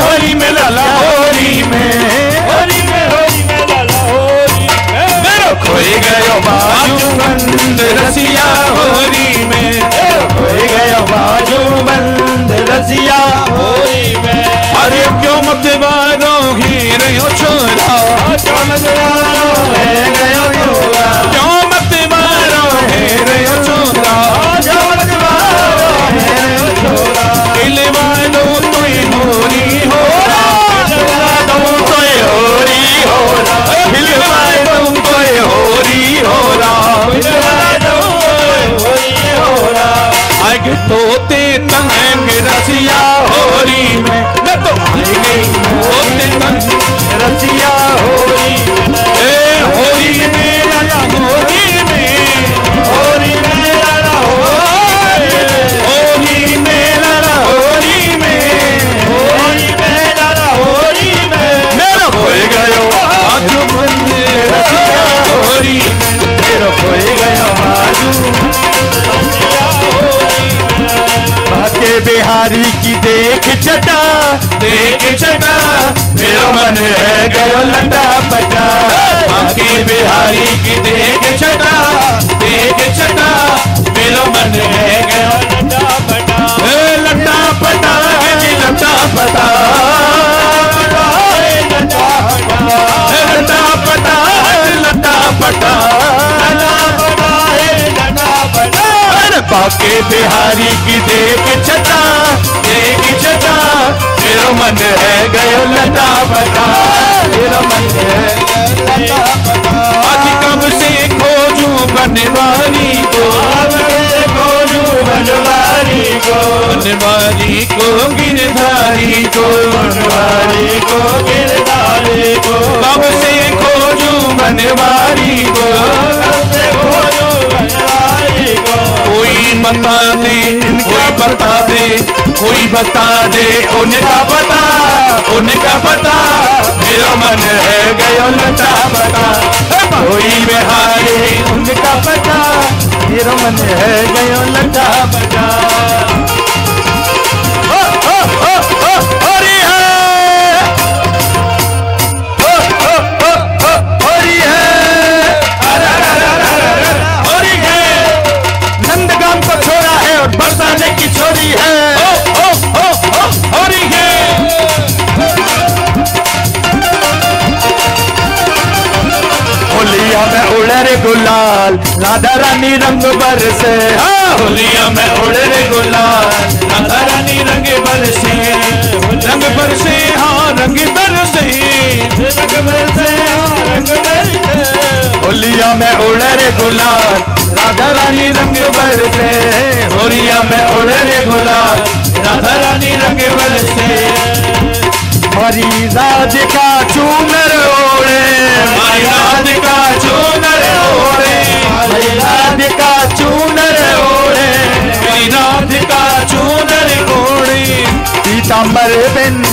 होरी में लाला होरी में, होरी में लाला होरी में मेरा खोए गयो बाजू बंद रसिया होरी में, खोए गयो बाजू बंद रसिया होरी में। अरे क्यों मत मारो हीरे छोरा, क्यों मत मारो है गयो छोरा, क्यों मत मारो हीरे छोरा, क्यों मत मारो है गयो छोरा, इलवानो तुई होरी होरा, कोई होरी होरा, हिलवाए तुम कोई होरी होरा, हिलवाए तुम कोई होरा, आगे तोते तंग रसिया होरी में, मैं तो आगे तोते तंग रसिया होरी में, ए होरी में लगा होरी में, होरी में लाला होरी में, लाला होरी में, होरी में लाला होरी में मेरा खोए गयो बाजू बंद रसिया होरी में, मेरा खोए गयो बाजू रसिया होरी में। बाके बिहारी की देख चटा मेरा मन है गयो लटा पटा, बाकी बिहारी की देख छटा मेरा मन है गया लटा पटा, लटा पटा जी लटा पटा, लटा पटा, लटा पटा, बाके बिहारी की देख चटा मेरा मन है गयो लटा पटा, मेरा मन है लटा पटा। आज कब से खोजूं बनवारी को, खोजू बनवारी को, बनवारी को गिरधारी को, बनवारी को गिरधारी को, कब से खोजूं बनवारी को, खोजू बनवारी को, कोई बता दे, कोई बता दे, कोई बता दे उनका पता मेरा मन है गयो लटा पटा, कोई बिहारी उनका पता मेरा मन है गयो लटा पटा। होरी है, होरी है, होरी है, नंदगाम को छोड़ा है और बरसाने की छोरी है, होरी है। होलिया में उड़े रे गुलाल, राधा रानी रंग बरसे, होलिया में उड़े रे गुलाल, राधा रानी रंग बरसे, होरिया में उड़े रे गुलाल, राधा रानी रंग बरसे। हरी राधिका चूनर ओढ़े, हरी राधिका चूनर ओढ़े, हरी राधिका चूनर ओढ़े, हरी राधिका चूनर ओढ़े। पीताम्बर बिन